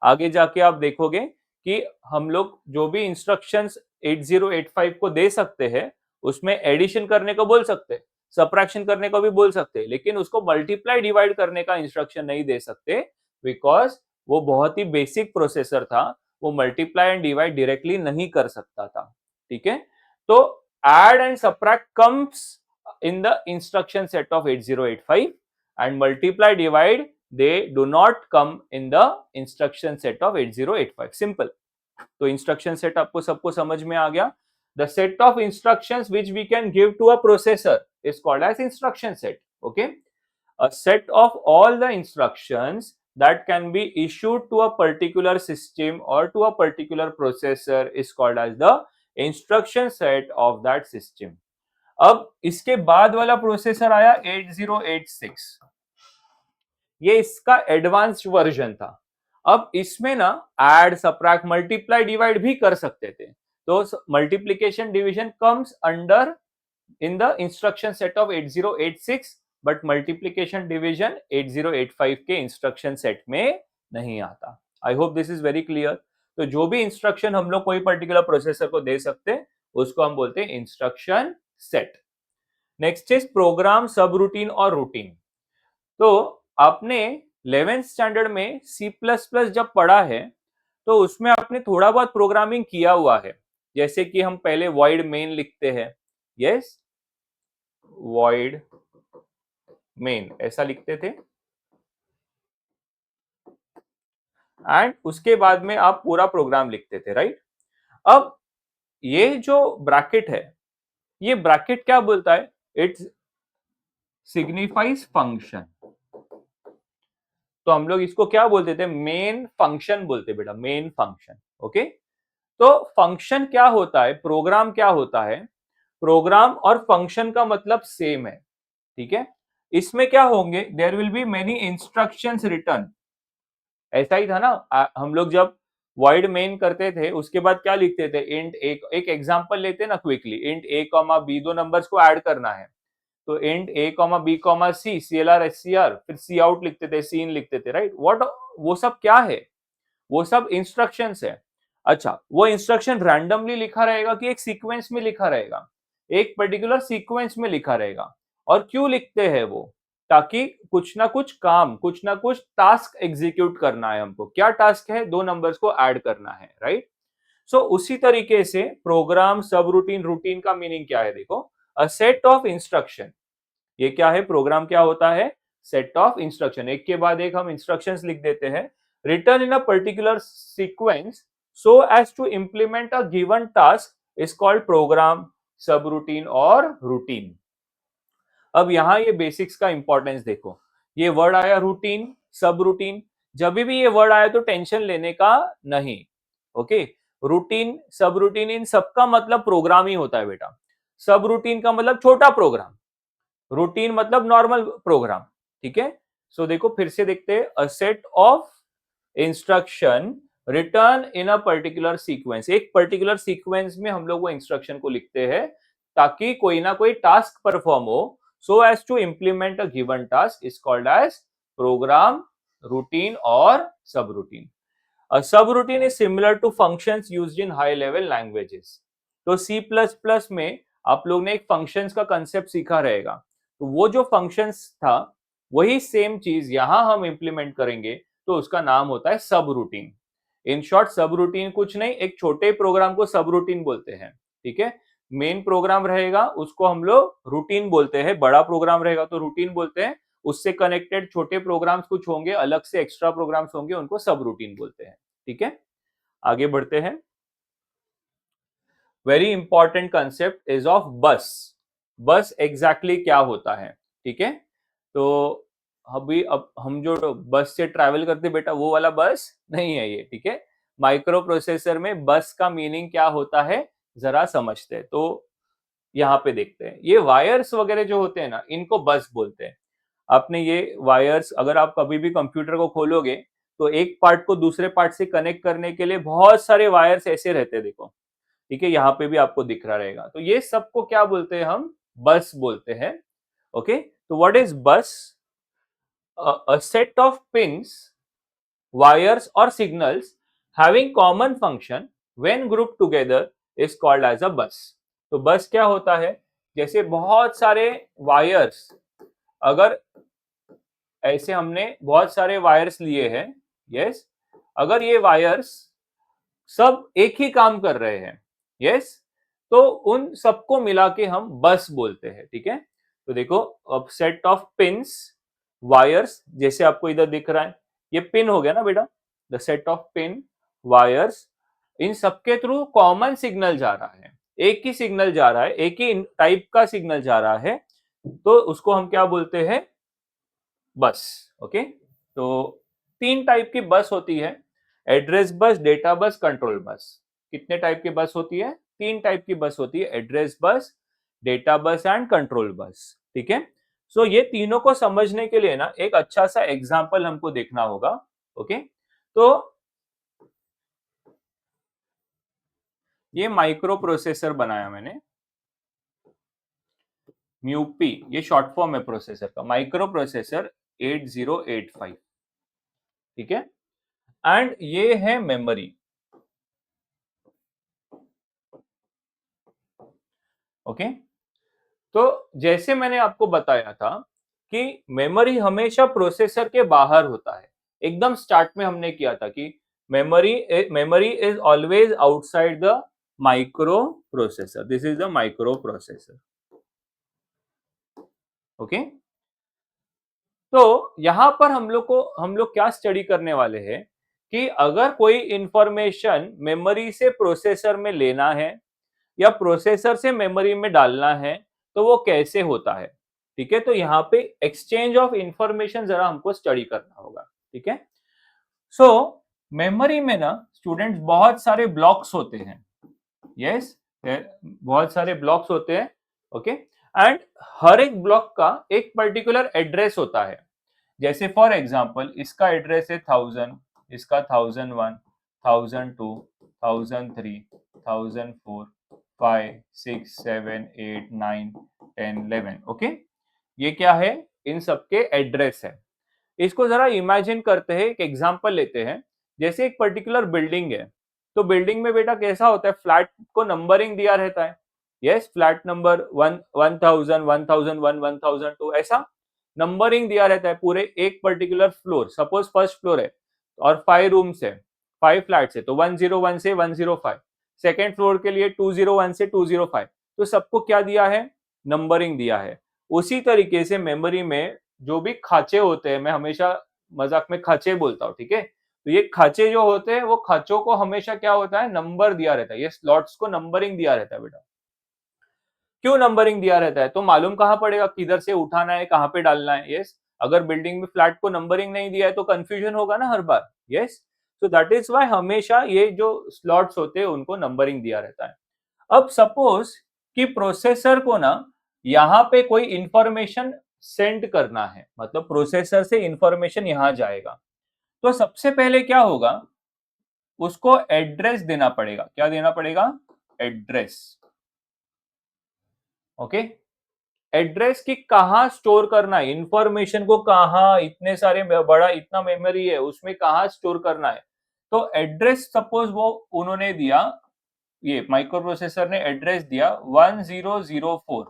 आगे जाके आप देखोगे कि हम लोग जो भी इंस्ट्रक्शंस 8085 को दे सकते हैं, उसमें एडिशन करने को बोल सकते हैं, सब्ट्रैक्शन करने को भी बोल सकते हैं, लेकिन उसको मल्टीप्लाई डिवाइड करने का इंस्ट्रक्शन नहीं दे सकते, बिकॉज वो बहुत ही बेसिक प्रोसेसर था, वो मल्टीप्लाई एंड डिवाइड डायरेक्टली नहीं कर सकता था। ठीक है, तो add and subtract comes in the instruction set of 8085 and multiply divide they do not come in the instruction set of 8085। Simple. तो इंस्ट्रक्शन सेट आपको सबको समझ में आ गया। The set of instructions which we can give to a processor is called as instruction set। Okay, a set of all the instructions that can be issued to a particular system or to a particular processor is called as the instruction set of that system। अब इसके बाद वाला processor आया 8086, ये इसका advanced version था। अब इसमें ना ऐड सब्ट्रैक्ट मल्टीप्लाई डिवाइड भी कर सकते थे, तो multiplication division comes under in the instruction set of 8086, but multiplication division 8085 के instruction set में नहीं आता। I hope this is very clear। तो जो भी instruction हम लोग कोई particular processor को दे सकते हैं, उसको हम बोलते हैं instruction set। Next is program subroutine और routine। तो आपने 11th स्टैंडर्ड में C++ जब पढ़ा है, तो उसमें आपने थोड़ा बहुत प्रोग्रामिंग किया हुआ है, जैसे कि हम पहले void main लिखते हैं, यस, void मेन ऐसा लिखते थे, एंड उसके बाद में आप पूरा प्रोग्राम लिखते थे, राइट। अब ये जो ब्रैकेट है, ये ब्रैकेट क्या बोलता है, इट सिग्निफाइज फंक्शन। तो हम लोग इसको क्या बोलते थे, मेन फंक्शन बोलते बेटा, मेन फंक्शन। ओके, तो फंक्शन क्या होता है, प्रोग्राम क्या होता है, प्रोग्राम और फंक्शन का मतलब सेम है। ठीक है, इसमें क्या होंगे, there will be many instructions written. ऐसा ही था ना, हम लोग जब void मेन करते थे, उसके बाद क्या लिखते थे, इंट एक एग्जांपल लेते ना quickly, int a comma b, दो नंबर्स को ऐड करना है, तो int a comma b comma c, clr scr, फिर सी आउट लिखते थे, सीन लिखते थे, राइट। व्हाट, वो सब क्या है, वो सब इंस्ट्रक्शंस है। अच्छा, वो इंस्ट्रक्शन रैंडमली लिखा रहेगा कि एक सीक्वेंस में लिखा रहेगा, एक पर्टिकुलर सीक्वेंस में लिखा रहेगा। और क्यों लिखते हैं वो, ताकि कुछ ना कुछ काम, कुछ ना कुछ टास्क एग्जीक्यूट करना है हमको। क्या टास्क है, दो नंबर्स को ऐड करना है, राइट। सो उसी तरीके से प्रोग्राम, सब रूटीन, रूटीन का मीनिंग क्या है, देखो, अ सेट ऑफ इंस्ट्रक्शन। ये क्या है, प्रोग्राम क्या होता है, सेट ऑफ इंस्ट्रक्शन, एक के बाद एक हम इंस्ट्रक्शंस लिख देते हैं, return in a particular sequence so as to implement a given task is called program, subroutine और routine. अब यहाँ ये बेसिक्स का इंपॉर्टेंस देखो, ये वर्ड आया रूटीन, सब रूटीन, जब भी ये वर्ड आया तो टेंशन लेने का नहीं, ओके। रूटीन, सब रूटीन, इन सबका मतलब प्रोग्राम ही होता है बेटा। सब रूटीन का मतलब छोटा प्रोग्राम, रूटीन मतलब नॉर्मल प्रोग्राम, ठीक है। सो देखो फिर से देखते हैं, अ set of instruction return in a particular sequence, एक पर्टिकुलर सीक्वेंस में हम लोग वो इंस्ट्रक्शन को लिखते हैं ताकि कोई ना कोई टास्क परफॉर्म हो, so as to implement a given task is called as program, routine or subroutine. A subroutine is similar to functions used in high level languages. तो C++ में आप लोग ने एक functions का concept सीखा रहेगा, तो वो जो functions था वही सेम चीज यहां हम implement करेंगे, तो उसका नाम होता है subroutine. In short, subroutine कुछ नहीं, एक छोटे प्रोग्राम को subroutine बोलते हैं, ठीक है। मेन प्रोग्राम रहेगा उसको हम लोग रूटीन बोलते हैं, बड़ा प्रोग्राम रहेगा तो रूटीन बोलते हैं, उससे कनेक्टेड छोटे प्रोग्राम्स कुछ होंगे, अलग से एक्स्ट्रा प्रोग्राम्स होंगे, उनको सब रूटीन बोलते हैं, ठीक है। आगे बढ़ते हैं। Very important concept is of बस। बस एग्जैक्टली क्या होता है, ठीक है। तो अभी अब हम जो बस से ट्रैवल करते बेटा वो वाला बस नहीं है ये, ठीक है। माइक्रो प्रोसेसर में बस का मीनिंग क्या होता है जरा समझते हैं। तो यहाँ पे देखते हैं, ये वायर्स वगैरह जो होते हैं ना, इनको बस बोलते हैं। आपने ये वायर्स, अगर आप कभी भी कंप्यूटर को खोलोगे तो एक पार्ट को दूसरे पार्ट से कनेक्ट करने के लिए बहुत सारे वायर्स ऐसे रहते हैं, देखो, ठीक है। यहाँ पे भी आपको दिख रहा रहेगा, तो ये सबको क्या बोलते हैं हम, बस बोलते हैं, ओके। तो व्हाट इज बस? A set of pins, wires or signals having common function when grouped together is called as a bus. तो बस क्या होता है, जैसे बहुत सारे वायर्स, अगर ऐसे हमने बहुत सारे वायर्स लिए हैं, यस, अगर ये वायर्स सब एक ही काम कर रहे हैं, यस, तो उन सबको मिला के हम बस बोलते हैं, ठीक है। तो देखो, अब सेट ऑफ पिन्स, वायर्स, जैसे आपको इधर दिख रहा है, ये पिन हो गया ना बेटा, the set of pin, wires, इन सबके थ्रू कॉमन सिग्नल जा रहा है, एक ही सिग्नल जा रहा है, एक ही टाइप का सिग्नल जा रहा है, तो उसको हम क्या बोलते हैं, बस, ओके। तो तीन टाइप की बस होती है, एड्रेस बस, डेटा बस, कंट्रोल बस। कितने टाइप की बस होती है? तीन टाइप की बस होती है, एड्रेस बस, data bus and control bus, ठीक है। सो ये तीनों को समझने के लिए ना एक अच्छा सा एग्जांपल हमको देखना होगा, ओके। तो ये माइक्रो प्रोसेसर बनाया मैंने, म्यूपी, ये शॉर्ट फॉर्म है प्रोसेसर का, माइक्रो प्रोसेसर 8085, ठीक है। एंड ये है मेमोरी, ओके। तो जैसे मैंने आपको बताया था कि मेमोरी हमेशा प्रोसेसर के बाहर होता है, एकदम स्टार्ट में हमने किया था कि memory is always outside the micro processor, this is the micro processor, okay. तो यहां पर हम लोग क्या स्टडी करने वाले हैं कि अगर कोई इंफॉर्मेशन मेमोरी से प्रोसेसर में लेना है या प्रोसेसर से मेमोरी में डालना है तो वो कैसे होता है, ठीक है। तो यहाँ पे एक्सचेंज ऑफ इंफॉर्मेशन जरा हमको स्टडी करना होगा, ठीक है। सो मेमोरी में ना स्टूडेंट्स बहुत सारे ब्लॉक्स होते हैं, यस, बहुत सारे ब्लॉक्स होते हैं, ओके। एंड हर एक ब्लॉक का एक पर्टिकुलर एड्रेस होता है, जैसे फॉर एग्जांपल इसका एड्रेस है 1000, इसका 1001, 1002, 1003, 1004, 5, 6, 7, 8, 9, 10, 11, ओके। ये क्या है, इन सबके एड्रेस है। इसको जरा इमेजिन करते हैं, एक एग्जांपल लेते हैं, जैसे एक पर्टिकुलर बिल्डिंग है, तो बिल्डिंग में बेटा कैसा होता है, फ्लैट को नंबरिंग दिया रहता है, यस, फ्लैट नंबर 1000, 1001, 1002, ऐसा नंबरिंग दिया रहता है पूरे एक particular floor, suppose first floor है और 5 रूम्स है, 5 फ्लैट्स है, तो 101 से 105, सेकेंड फ्लोर के लिए 201 से 205, तो सबको क्या दिया है, नंबरिंग दिया है। उसी तरीके से मेमोरी में जो भी खांचे होते हैं, मैं हमेशा मजाक में खांचे बोलता हूँ, ठीक है, तो ये खांचे जो होते हैं वो खांचों को हमेशा क्या होता है, नंबर दिया रहता है, ये स्लॉट्स को नंबरिंग दिया रहता है बेटा। क्यों नंबरिंग दिया रहता है, तो मालूम कहां पड़ेगा किधर से उठाना है, कहां पे डालना है। यस, अगर बिल्डिंग में फ्लैट को नंबरिंग नहीं दिया है तो कंफ्यूजन होगा ना हर बार। यस, तो दैट इज व्हाई हमेशा ये जो स्लॉट्स होते हैं उनको नंबरिंग दिया रहता है। अब सपोज कि प्रोसेसर को ना यहाँ पे कोई इंफॉर्मेशन सेंड करना है, मतलब प्रोसेसर से इंफॉर्मेशन यहां जाएगा, तो सबसे पहले क्या होगा, उसको एड्रेस देना पड़ेगा। क्या देना पड़ेगा, एड्रेस। ओके, एड्रेस की कहाँ स्टोर करना है इंफॉर्मेशन को, कहाँ, इतने सारे बड़ा इतना मेमोरी है उसमें कहाँ स्टोर करना है। तो एड्रेस सपोज वो उन्होंने दिया, ये माइक्रो प्रोसेसर ने एड्रेस दिया 1004।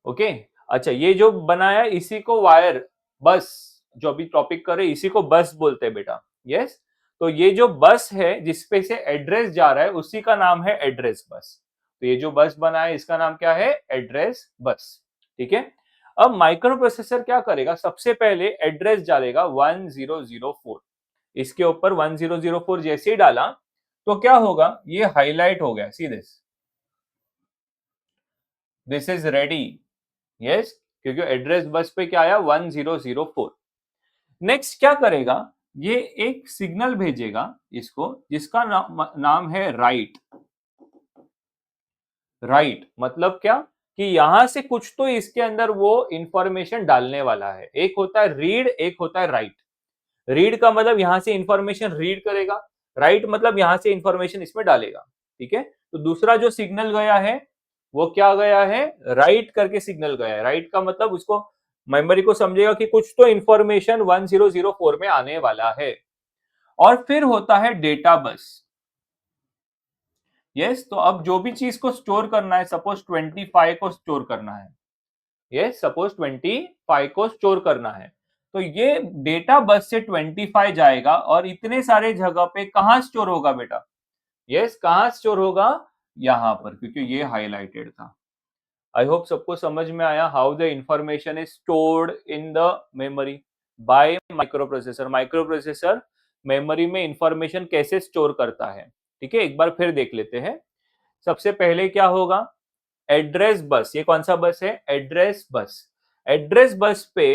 ओके, अच्छा ये जो बनाया इसी को वायर बस, जो अभी टॉपिक कर रहे इसी को बस बोलते हैं बेटा। यस, तो ये जो बस है जिसपे से एड्रेस जा रहा है उसी का नाम है एड्रेस बस। तो ये जो बस बना है इसका नाम क्या है, एड्रेस बस। ठीक है, अब माइक्रो प्रोसेसर क्या करेगा, सबसे पहले एड्रेस डालेगा 1004, इसके ऊपर 1004 जैसे ही डाला तो क्या होगा, ये हाईलाइट हो गया, सी दिस इज रेडी। यस, क्योंकि एड्रेस बस पे क्या आया, 1004। नेक्स्ट क्या करेगा, ये एक सिग्नल भेजेगा इसको, जिसका नाम है राइट। राइट मतलब क्या, कि यहां से कुछ तो इसके अंदर वो इंफॉर्मेशन डालने वाला है। एक होता है रीड, एक होता है राइट। रीड का मतलब यहां से इंफॉर्मेशन रीड करेगा, राइट मतलब यहां से इंफॉर्मेशन इसमें डालेगा। ठीक है, तो दूसरा जो सिग्नल गया है वो क्या गया है, राइट करके सिग्नल गया है। राइट का मतलब उसको मेमोरी को समझेगा कि कुछ तो इंफॉर्मेशन 1004 में आने वाला है। और फिर होता है डेटा बस। यस, तो अब जो भी चीज को स्टोर करना है, सपोज 25 को स्टोर करना है, ये सपोज 25 को स्टोर करना है, तो ये डेटा बस से 25 जाएगा और इतने सारे जगह पे कहां स्टोर होगा बेटा, यस कहां स्टोर होगा, यहां पर, क्योंकि ये हाईलाइटेड था। आई होप सबको समझ में आया how the information is stored in the memory bye micro processor. Micro processor memory में इंफॉर्मेशन कैसे स्टोर करता है। ठीक है, एक बार फिर देख लेते हैं। सबसे पहले क्या होगा, एड्रेस बस, ये कौन सा बस है, एड्रेस बस। एड्रेस बस पे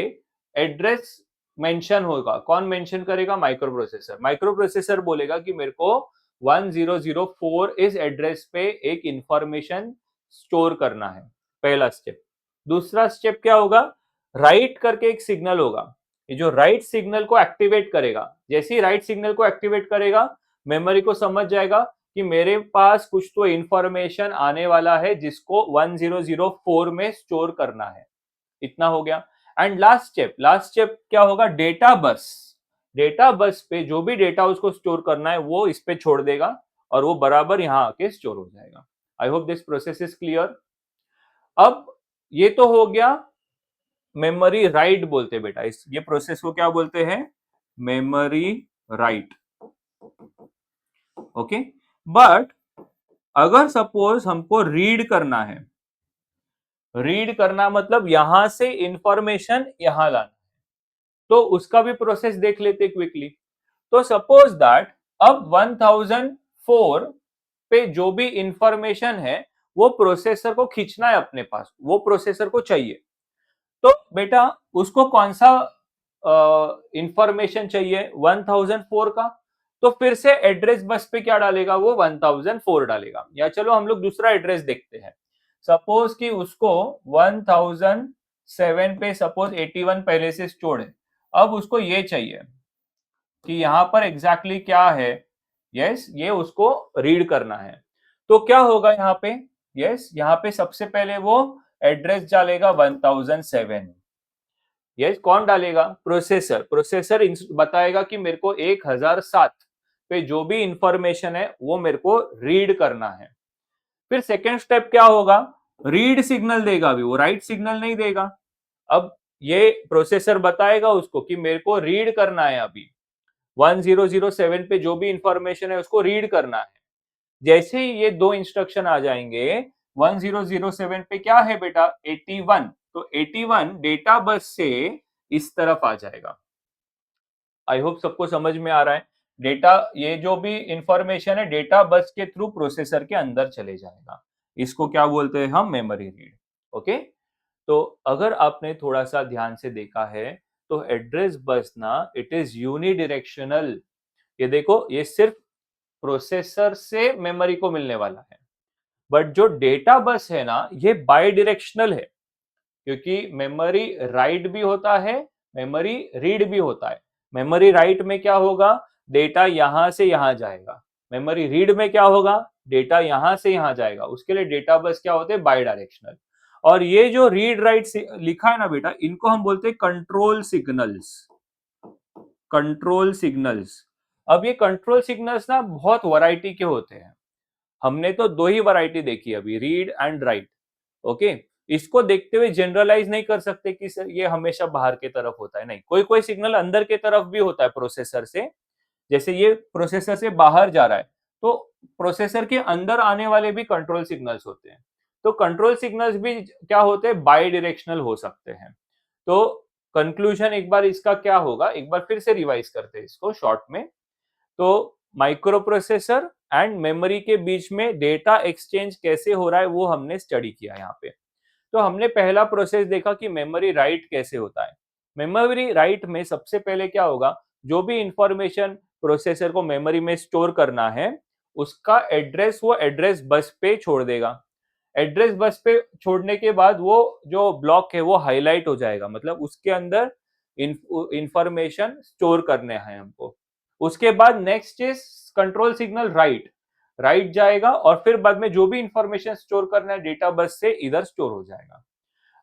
एड्रेस मेंशन होगा, कौन मेंशन करेगा, माइक्रो प्रोसेसर। माइक्रो प्रोसेसर बोलेगा कि मेरे को 1004 इस एड्रेस पे एक इंफॉर्मेशन स्टोर करना है, पहला स्टेप। दूसरा स्टेप क्या होगा, राइट करके एक सिग्नल होगा, ये जो राइट सिग्नल को एक्टिवेट करेगा। जैसे ही राइट सिग्नल को एक्टिवेट करेगा, मेमोरी को समझ जाएगा कि मेरे पास कुछ तो इंफॉर्मेशन आने वाला है जिसको 1004 में स्टोर करना है। इतना हो गया। एंड लास्ट स्टेप क्या होगा, डेटा बस। डेटा बस पे जो भी डेटा उसको स्टोर करना है वो इस पे छोड़ देगा और वो बराबर यहां आके स्टोर हो जाएगा। I hope this process is clear. अब ये तो हो गया मेमोरी राइट बोलते हैं बेटा, इस ये प्रोसेस को क्या बोलते हैं, मेमोरी राइट। ओके, बट अगर सपोज हमको रीड करना है, रीड करना मतलब यहां से इंफॉर्मेशन यहां लाना, तो उसका भी प्रोसेस देख लेते क्विकली। तो सपोज दैट अब 1004 पे जो भी इंफॉर्मेशन है वो प्रोसेसर को खींचना है अपने पास, वो प्रोसेसर को चाहिए। तो बेटा उसको कौन सा इंफॉर्मेशन चाहिए, 1004 का, तो फिर से एड्रेस बस पे क्या डालेगा, वो 1004 डालेगा। या चलो हम लोग दूसरा एड्रेस देखते हैं। सपोज कि उसको 1007 पे सपोज 81 पहले से स्टोर्ड है, अब उसको ये चाहिए कि यहां पर एग्जैक्टली क्या है, यस ये उसको रीड करना है। तो क्या होगा यहाँ पे, यस यहाँ पे सबसे पहले वो एड्रेस डालेगा 1007। यस कौन डालेगा, प्रोसेसर। प्रोसेसर बताएगा कि मेरे को 1007 पे जो भी इंफॉर्मेशन है वो मेरे को रीड करना है। फिर सेकेंड स्टेप क्या होगा, रीड सिग्नल देगा, भी वो राइट सिग्नल नहीं देगा। अब ये प्रोसेसर बताएगा उसको कि मेरे को रीड करना है, अभी 1007 पे जो भी इंफॉर्मेशन है उसको रीड करना है। जैसे ही ये दो इंस्ट्रक्शन आ जाएंगे, 1007 पे क्या है बेटा, 81, तो 81 डेटा बस से इस तरफ आ जाएगा। आई होप सबको समझ में आ रहा है। डेटा, ये जो भी इंफॉर्मेशन है डेटा बस के थ्रू प्रोसेसर के अंदर चले जाएगा, इसको क्या बोलते हैं हम, मेमोरी रीड। ओके, तो अगर आपने थोड़ा सा ध्यान से देखा है तो एड्रेस बस ना इट इज यूनिडायरेक्शनल। ये देखो, ये सिर्फ प्रोसेसर से मेमोरी को मिलने वाला है, बट जो डेटा बस है ना ये बाई डायरेक्शनल है, क्योंकि मेमोरी राइट भी होता है, मेमोरी रीड भी होता है। मेमोरी राइट में क्या होगा, डेटा यहां से यहां जाएगा। मेमोरी रीड में क्या होगा, डेटा यहां से यहां जाएगा। उसके लिए डेटा बस क्या होते हैं, बाई डायरेक्शनल। और ये जो रीड राइट लिखा है ना बेटा, इनको हम बोलते हैं कंट्रोल सिग्नल्स। Control signals. अब ये कंट्रोल सिग्नल्स ना बहुत वैरायटी के होते हैं। हमने तो दो ही वैरायटी देखी अभी, रीड एंड राइट। ओके, इसको देखते हुए जनरलाइज नहीं कर सकते कि सर ये हमेशा बाहर की तरफ होता है, नहीं, कोई कोई सिग्नल अंदर की तरफ भी होता है प्रोसेसर से। जैसे ये प्रोसेसर से बाहर जा रहा है, तो प्रोसेसर के अंदर आने वाले भी कंट्रोल सिग्नल्स होते हैं। तो कंट्रोल सिग्नल्स भी क्या होते हैं, बाई डायरेक्शनल हो सकते हैं। तो कंक्लूजन एक बार इसका क्या होगा, एक बार फिर से रिवाइज करते हैं इसको शॉर्ट में। तो माइक्रो प्रोसेसर एंड मेमोरी के बीच में डेटा एक्सचेंज कैसे हो रहा है वो हमने स्टडी किया यहाँ पे। तो हमने पहला प्रोसेस देखा कि मेमोरी राइट कैसे होता है। मेमोरी राइट में सबसे पहले क्या होगा, जो भी इंफॉर्मेशन प्रोसेसर को मेमोरी में स्टोर करना है उसका एड्रेस वो एड्रेस बस पे छोड़ देगा। एड्रेस बस पे छोड़ने के बाद वो जो ब्लॉक है वो हाईलाइट हो जाएगा, मतलब उसके अंदर इंफॉर्मेशन स्टोर करने हैं हमको। उसके बाद next is control signal right. Right जाएगा और फिर बाद में जो भी इंफॉर्मेशन स्टोर करना है डेटा बस से इधर स्टोर हो जाएगा।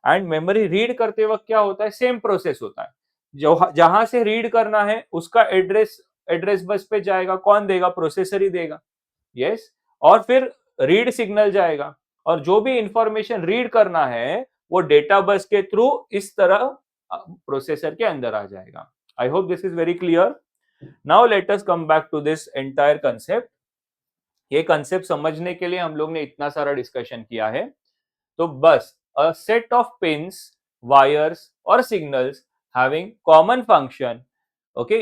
एंड मेमोरी रीड करते वक्त क्या होता है, सेम प्रोसेस होता है। जो जहां से रीड करना है उसका एड्रेस एड्रेस बस पे जाएगा, कौन देगा, प्रोसेसर ही देगा। यस, और फिर रीड सिग्नल जाएगा और जो भी इंफॉर्मेशन रीड करना है वो डेटा बस के थ्रू इस तरह प्रोसेसर के अंदर आ जाएगा। I hope this is very clear. Now let us come back to this entire concept. ये कंसेप्ट समझने के लिए हम लोग ने इतना सारा डिस्कशन किया है। तो बस a set of pins, wires और signals having common function, okay,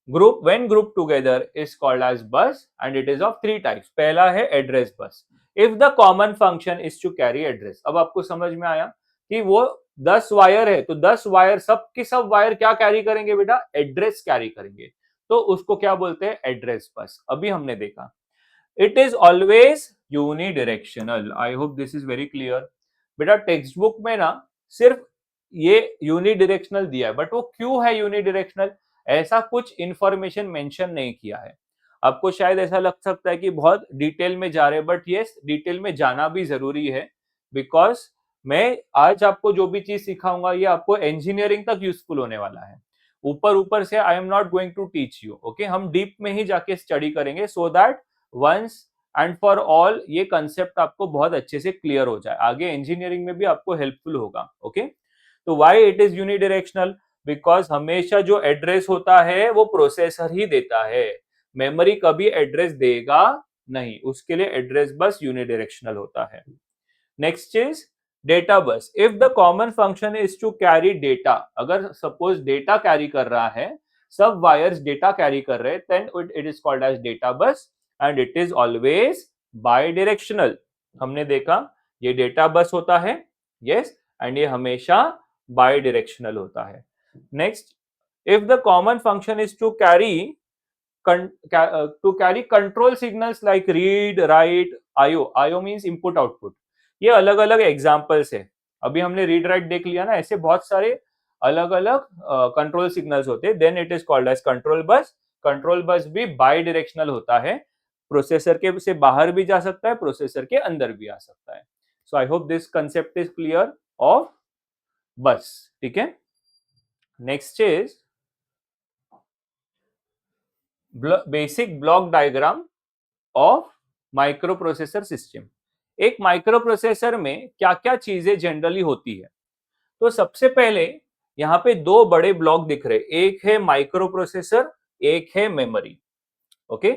group when grouped together is called as bus and it is of three types। पहला है एड्रेस बस। if the common function is to carry address। अब आपको समझ में आया कि वो 10 वायर है तो 10 वायर सब के सब वायर क्या कैरी करेंगे बेटा, एड्रेस कैरी करेंगे। तो उसको क्या बोलते हैं, एड्रेस बस। अभी हमने देखा it is always unidirectional. I hope this is very clear. बेटा टेक्स्ट बुक में ना सिर्फ ये यूनिडायरेक्शनल दिया है, बट वो क्यों है यूनिडायरेक्शनल, ऐसा कुछ इंफॉर्मेशन मेंशन नहीं किया है। आपको शायद ऐसा लग सकता है कि बहुत डिटेल में जा रहे हैं, बट यस, डिटेल में जाना भी जरूरी है। बिकॉज मैं आज आपको जो भी चीज सिखाऊंगा ये आपको इंजीनियरिंग तक यूजफुल होने वाला है। ऊपर ऊपर से I am not going to teach you, okay, हम डीप में ही जाके स्टडी करेंगे so that once and for all ये कंसेप्ट आपको बहुत अच्छे से क्लियर हो जाए, आगे इंजीनियरिंग में भी आपको हेल्पफुल होगा। ओके, तो why it is unidirectional, because हमेशा जो एड्रेस होता है वो प्रोसेसर ही देता है, मेमोरी कभी एड्रेस देगा नहीं, उसके लिए एड्रेस बस यूनिडायरेक्शनल होता है। Next is data bus. If the common function is to carry data, अगर सपोज डेटा कैरी कर रहा है, सब वायर्स डेटा कैरी कर रहे हैं, then it is called as data bus and it is always bidirectional. हमने देखा ये डेटा बस होता है, यस, एंड ये हमेशा बाई डायरेक्शनल होता है। Next, if the common function is to carry control signals like read, write, IO means input output। ये अलग अलग एग्जांपल्स है। अभी हमने रीड राइट देख लिया ना, ऐसे बहुत सारे अलग अलग कंट्रोल सिग्नल्स होते हैं, then it is called as control bus. Control bus भी बाई डायरेक्शनल होता है, प्रोसेसर के से बाहर भी जा सकता है, प्रोसेसर के अंदर भी आ सकता है। So I hope this concept is clear of bus. ठीक है, next is basic block diagram of microprocessor system. एक माइक्रो प्रोसेसर में क्या क्या चीजें जनरली होती है। तो सबसे पहले यहाँ पे दो बड़े ब्लॉक दिख रहे, एक है माइक्रो प्रोसेसर, एक है मेमोरी। ओके,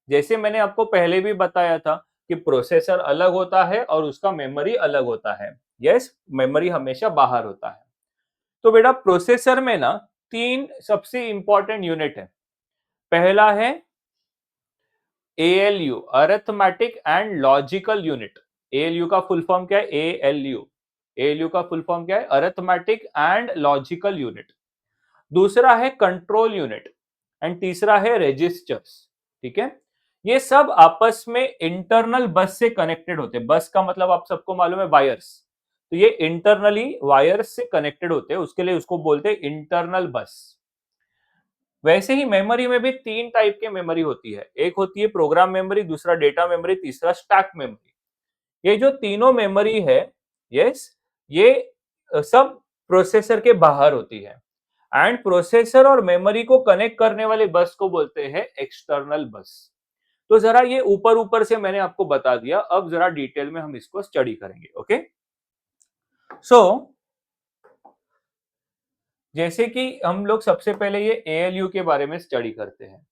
जैसे मैंने आपको पहले भी बताया था कि प्रोसेसर अलग होता है और उसका मेमोरी अलग होता है। यस, मेमोरी हमेशा बाहर होता है। तो बेटा प्रोसेसर में ना तीन सबसे इंपॉर्टेंट यूनिट है। पहला है ALU, arithmetic and logical unit. ALU का फुल फॉर्म क्या है? ALU का फुल फॉर्म क्या है? Arithmetic and logical unit. दूसरा है कंट्रोल यूनिट एंड तीसरा है रजिस्टर्स। ठीक है, ये सब आपस में इंटरनल बस से कनेक्टेड होते हैं। बस का मतलब आप सबको मालूम है, वायर्स। तो ये इंटरनली वायर्स से कनेक्टेड होते हैं, उसके लिए उसको बोलते हैं इंटरनल बस। वैसे ही मेमोरी में भी तीन टाइप के मेमोरी होती है। एक होती है प्रोग्राम मेमोरी, दूसरा डेटा मेमोरी, तीसरा स्टैक मेमोरी। ये जो तीनों मेमोरी है, यस, ये सब प्रोसेसर के बाहर होती है एंड प्रोसेसर और मेमोरी को कनेक्ट करने वाले बस को बोलते हैं एक्सटर्नल बस। तो जरा ये ऊपर ऊपर से मैंने आपको बता दिया, अब जरा डिटेल में हम इसको स्टडी करेंगे। ओके, सो जैसे कि हम लोग सबसे पहले ये ALU के बारे में स्टडी करते हैं।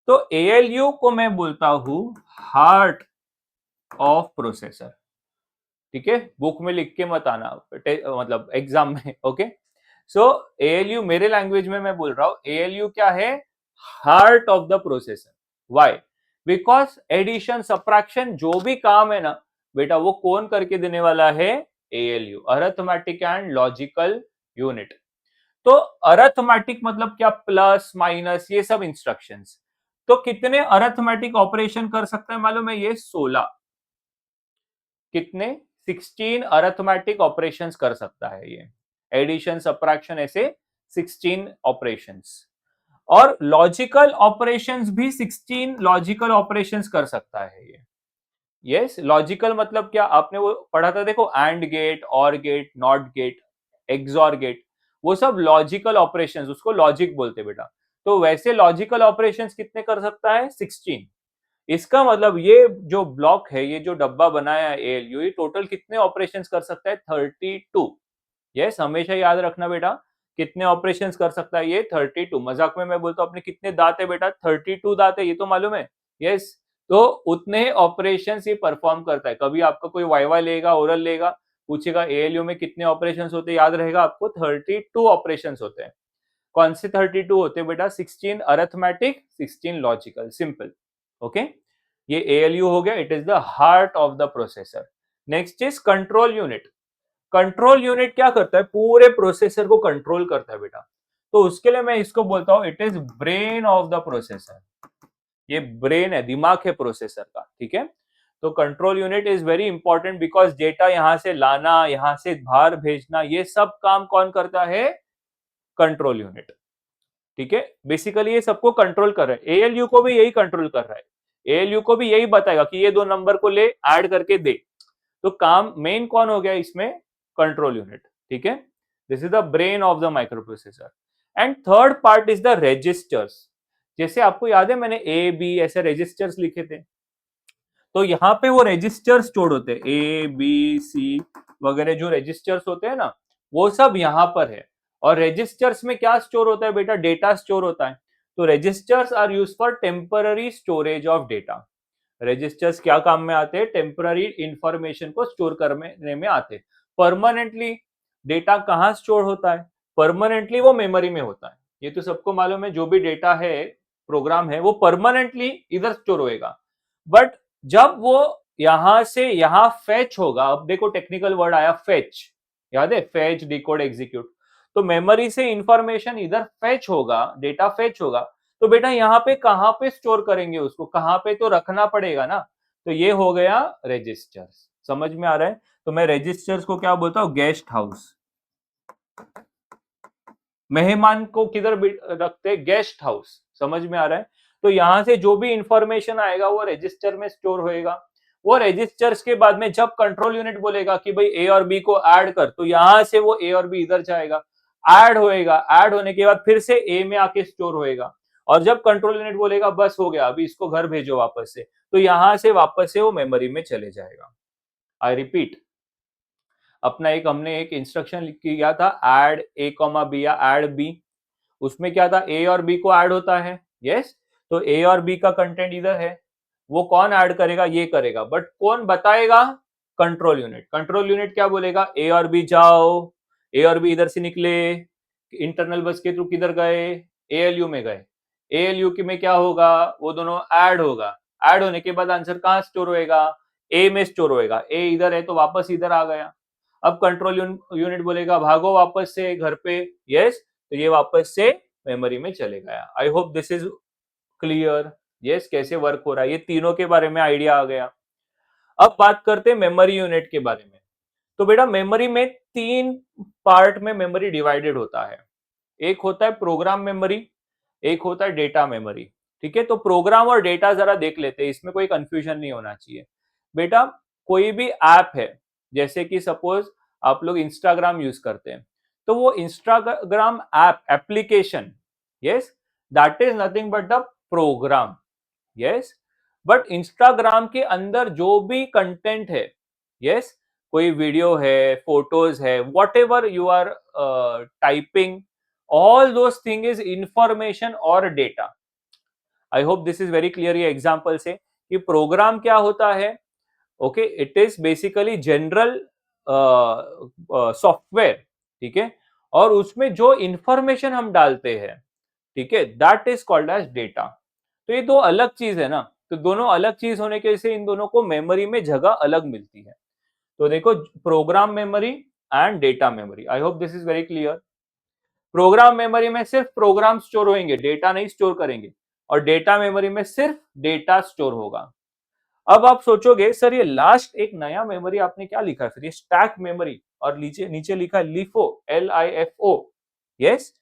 तो ALU को मैं बोलता हूं हार्ट ऑफ प्रोसेसर। ठीक है, बुक में लिख के मत आना, मतलब एग्जाम में। ओके, सो ALU मेरे लैंग्वेज में मैं बोल रहा हूं, ALU क्या है? Heart of the processor. Why? Because addition subtraction जो भी काम है ना बेटा, वो कौन करके देने वाला है? ALU, arithmetic and logical unit. तो अरिथमेटिक मतलब क्या? प्लस माइनस ये सब इंस्ट्रक्शंस। तो कितने अरिथमेटिक ऑपरेशन कर सकता है मालूम है? ये 16। कितने? 16 अरिथमेटिक ऑपरेशंस कर सकता है ये। एडिशन सब्ट्रैक्शन ऐसे 16 ऑपरेशंस। और लॉजिकल ऑपरेशंस भी 16 लॉजिकल ऑपरेशंस कर सकता है ये। यस, लॉजिकल मतलब क्या? आपने वो पढ़ा था, देखो, AND gate, OR gate, NOT gate, XOR gate, वो सब लॉजिकल ऑपरेशंस, उसको लॉजिक बोलते बेटा। तो वैसे लॉजिकल ऑपरेशंस कितने कर सकता है? 16। इसका मतलब ये जो ब्लॉक है, ये जो डब्बा बनाया है ALU, ये टोटल कितने ऑपरेशंस कर सकता है? 32। यस, हमेशा याद रखना बेटा, कितने ऑपरेशंस कर सकता है ये? 32। मजाक में मैं बोलता हूं अपने कितने दांत है बेटा? 32 दांत है, ये तो मालूम है। यस, तो उतने ऑपरेशंस ये परफॉर्म करता है। कभी आपका कोई वाइवा लेगा, ओरल लेगा, पूछेगा ALU में कितने ऑपरेशंस होते हैं, याद रहेगा आपको 32 ऑपरेशंस होते हैं। कौन से 32 होते हैं बेटा? 16 अरिथमेटिक, 16 लॉजिकल, सिंपल। ओके, ये ALU हो गया, it is the heart of the processor. Next is control unit. Control unit क्या करता है? पूरे प्रोसेसर को कंट्रोल करता है बेटा। तो उसके लिए मैं इसको बोलता हूं, it is brain of the processor. ये ब्रेन है, दिमाग है प्रोसेसर का। ठीक है, तो control unit is very important because data यहां से लाना, यहां से बाहर भेजना, ये सब काम कौन करता है? Control unit. ठीक है, बेसिकली ये सबको कंट्रोल कर रहा है। ALU को भी यही कंट्रोल कर रहा है। ALU को भी यही बताएगा कि ये दो नंबर को ले, ऐड करके दे। तो काम मेन कौन हो गया इसमें? Control unit. ठीक है, this is the brain of the microprocessor. And third part is the registers. जैसे आपको याद है, मैंने A B ऐसे रजिस्टर्स लिखे थे। तो यहाँ पे वो रजिस्टर्स स्टोर होते हैं, A B C वगैरह जो रजिस्टर्स होते हैं ना, वो सब यहाँ पर है। और रजिस्टर्स में क्या स्टोर होता है बेटा? डेटा स्टोर होता है। तो registers are use for temporary storage of data. Registers क्या काम में आते हैं? टेम्पररी इंफॉर्मेशन को स्टोर करने में आते हैं। परमानेंटली डेटा कहाँ स्टोर होता है? परमानेंटली वो मेमोरी में होता है। ये तो सबको मालूम है, जो भी डेटा है, प्रोग्राम है, वो परमानेंटली इधर स्टोर होएगा। बट जब वो यहां से यहां फेच होगा, अब देखो टेक्निकल वर्ड आया फेच, याद है? Fetch, decode, execute. तो मेमोरी से इंफॉर्मेशन इधर फेच होगा, डेटा फेच होगा। तो बेटा यहाँ पे कहां पे स्टोर करेंगे उसको? कहां पे तो रखना पड़ेगा ना। तो ये हो गया रजिस्टर्स। समझ में आ रहा है? तो मैं रजिस्टर्स को क्या बोलता हूं? Guest house. मेहमान को किधर रखते हैं? Guest house. समझ में आ रहा है? तो यहां से जो भी इंफॉर्मेशन आएगा वो रजिस्टर में स्टोर होएगा। वो रजिस्टर्स के बाद में जब कंट्रोल यूनिट बोलेगा कि भाई A और B को ऐड कर, तो यहां से वो A और B इधर जाएगा, ऐड होएगा। ऐड होने के बाद फिर से A में आके स्टोर होएगा। और जब कंट्रोल यूनिट बोलेगा बस हो गया, अभी इसको घर भेजो वापस से, तो यहां से वापस से वो मेमोरी में चले जाएगा। आई रिपीट, अपना एक हमने एक इंस्ट्रक्शन किया था, ऐड A, B या ऐड B। उसमें क्या था? A और B को ऐड होता है। यस, तो A और B का कंटेंट इधर है, वो कौन ऐड करेगा? ये करेगा। बट कौन बताएगा? Control unit. कंट्रोल यूनिट क्या बोलेगा? A और B जाओ, A और B इधर से निकले, इंटरनल बस के थ्रू किधर गए, एएलयू में गए, एएलयू की में क्या होगा, वो दोनों ऐड होगा, ऐड होने के बाद आंसर कहाँ स्टोर होएगा, ए में स्टोर होएगा, ए इधर है तो वापस इधर आ गया। अब कंट्रोल यूनिट बोलेगा भागो वापस से घर पे, यस, तो ये वापस से मेमोरी में चले गया। आई hope this is clear, yes, कैसे वर्क हो रहा है, ये तीनों के बारे में आइडिया आ गया। अब बात करते हैं मेमोरी यूनिट के बारे में। तो बेटा मेमोरी में तीन पार्ट में मेमोरी डिवाइडेड होता है। एक होता है प्रोग्राम मेमोरी, एक होता है डेटा मेमोरी। ठीक है, तो प्रोग्राम और डेटा जरा देख लेते हैं, इसमें कोई कंफ्यूजन नहीं होना चाहिए। बेटा कोई भी ऐप है, जैसे कि सपोज आप लोग इंस्टाग्राम यूज करते हैं, तो वो Instagram app application, yes, that is nothing but the program, yes. But Instagram के अंदर जो भी कंटेंट है, यस, कोई वीडियो है, फोटोज है, whatever you are typing, all those thing is information और data. I hope this is very clear ये एग्जाम्पल से कि प्रोग्राम क्या होता है। Okay, it is basically general software, ठीक है, और उसमें जो इंफॉर्मेशन हम डालते हैं, ठीक है, that is called as data. तो ये दो अलग चीज है ना, तो दोनों अलग चीज होने के से इन दोनों को मेमोरी में जगह अलग मिलती है। तो देखो program memory and data memory, I hope this is very clear. Programme memory में सिर्फ प्रोग्राम स्टोर होंगे, डेटा नहीं स्टोर करेंगे, और डेटा मेमोरी में सिर्फ डेटा स्टोर होगा। अब आप सोचोगे सर ये लास्ट एक नया मेमोरी आपने क्या लिखा है, फिर ये स्टैक मेमोरी, और नीचे नीचे लिखा है लिफो, LIFO, यस।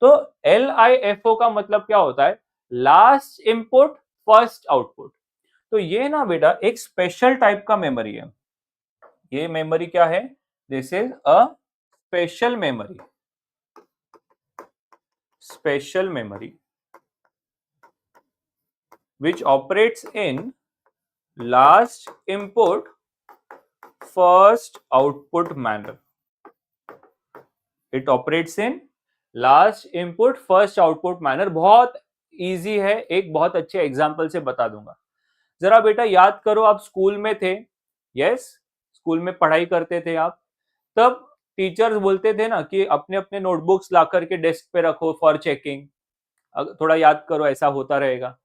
तो LIFO का मतलब क्या होता है, लास्ट इनपुट फर्स्ट आउटपुट। तो ये ना बेटा एक स्पेशल टाइप का मेमोरी है। ये मेमोरी क्या है, this is a special memory, special memory which operates in last input first output manner. It operates in last input first output manner। बहुत इजी है, एक बहुत अच्छे एग्जांपल से बता दूंगा। जरा बेटा याद करो, आप स्कूल में थे, यस, स्कूल में पढ़ाई करते थे आप, तब टीचर्स बोलते थे ना कि अपने अपने नोटबुक्स ला करके डेस्क पे रखो फॉर चेकिंग। थोड़ा याद करो, ऐसा होता रहेगा।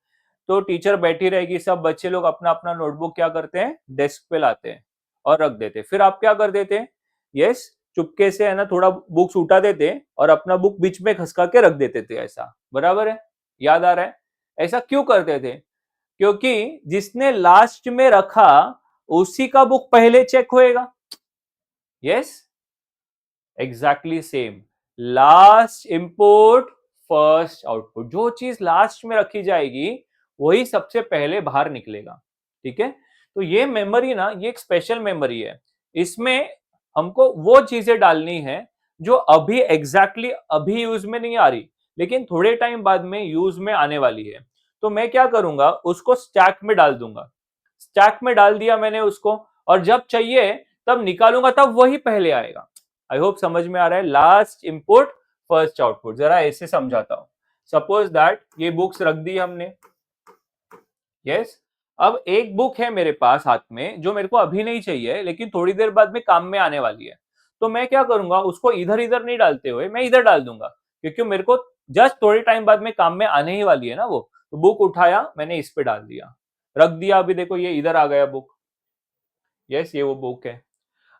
तो टीचर बैठी रहेगी, सब बच्चे लोग अपना अपना नोटबुक क्या करते हैं, डेस्क पे लाते हैं और रख देते हैं। फिर आप क्या कर देते हैं, यस, चुपके से है ना थोड़ा बुक्स उठा देते और अपना बुक बीच में खसका के रख देते थे, ऐसा बराबर है, याद आ रहा है। ऐसा क्यों करते थे, क्योंकि जिसने लास्ट में रखा उसी का बुक पहले चेक होएगा, yes, exactly same, last input first output. जो चीज लास्ट में रखी जाएगी वही सबसे पहले बाहर निकलेगा, ठीक है। तो ये मेमोरी ना, ये एक स्पेशल मेमोरी है। इसमें हमको वो चीजें डालनी है जो अभी एग्जैक्टली अभी यूज में नहीं आ रही, लेकिन थोड़े टाइम बाद में यूज में आने वाली है। तो मैं क्या करूंगा, उसको स्टैक में डाल दूंगा। स्टैक में डाल दिया मैंने उसको, और जब चाहिए तब निकालूंगा, तब वही पहले आएगा। आई होप समझ में आ रहा है, लास्ट इनपुट फर्स्ट आउटपुट। जरा ऐसे समझाता हूं। सपोज दैट ये बुक्स रख दी हमने, यस। अब एक बुक है मेरे पास हाथ में जो मेरे को अभी नहीं चाहिए, लेकिन थोड़ी देर बाद में काम में आने वाली है। तो मैं क्या करूंगा, उसको इधर इधर नहीं डालते हुए मैं इधर डाल दूंगा, क्योंकि मेरे को जस्ट थोड़े टाइम बाद में काम में आने ही वाली है ना वो। तो बुक उठाया मैंने, इस पे डाल दिया, रख दिया। अभी देखो ये इधर आ गया बुक, यस, ये वो बुक है।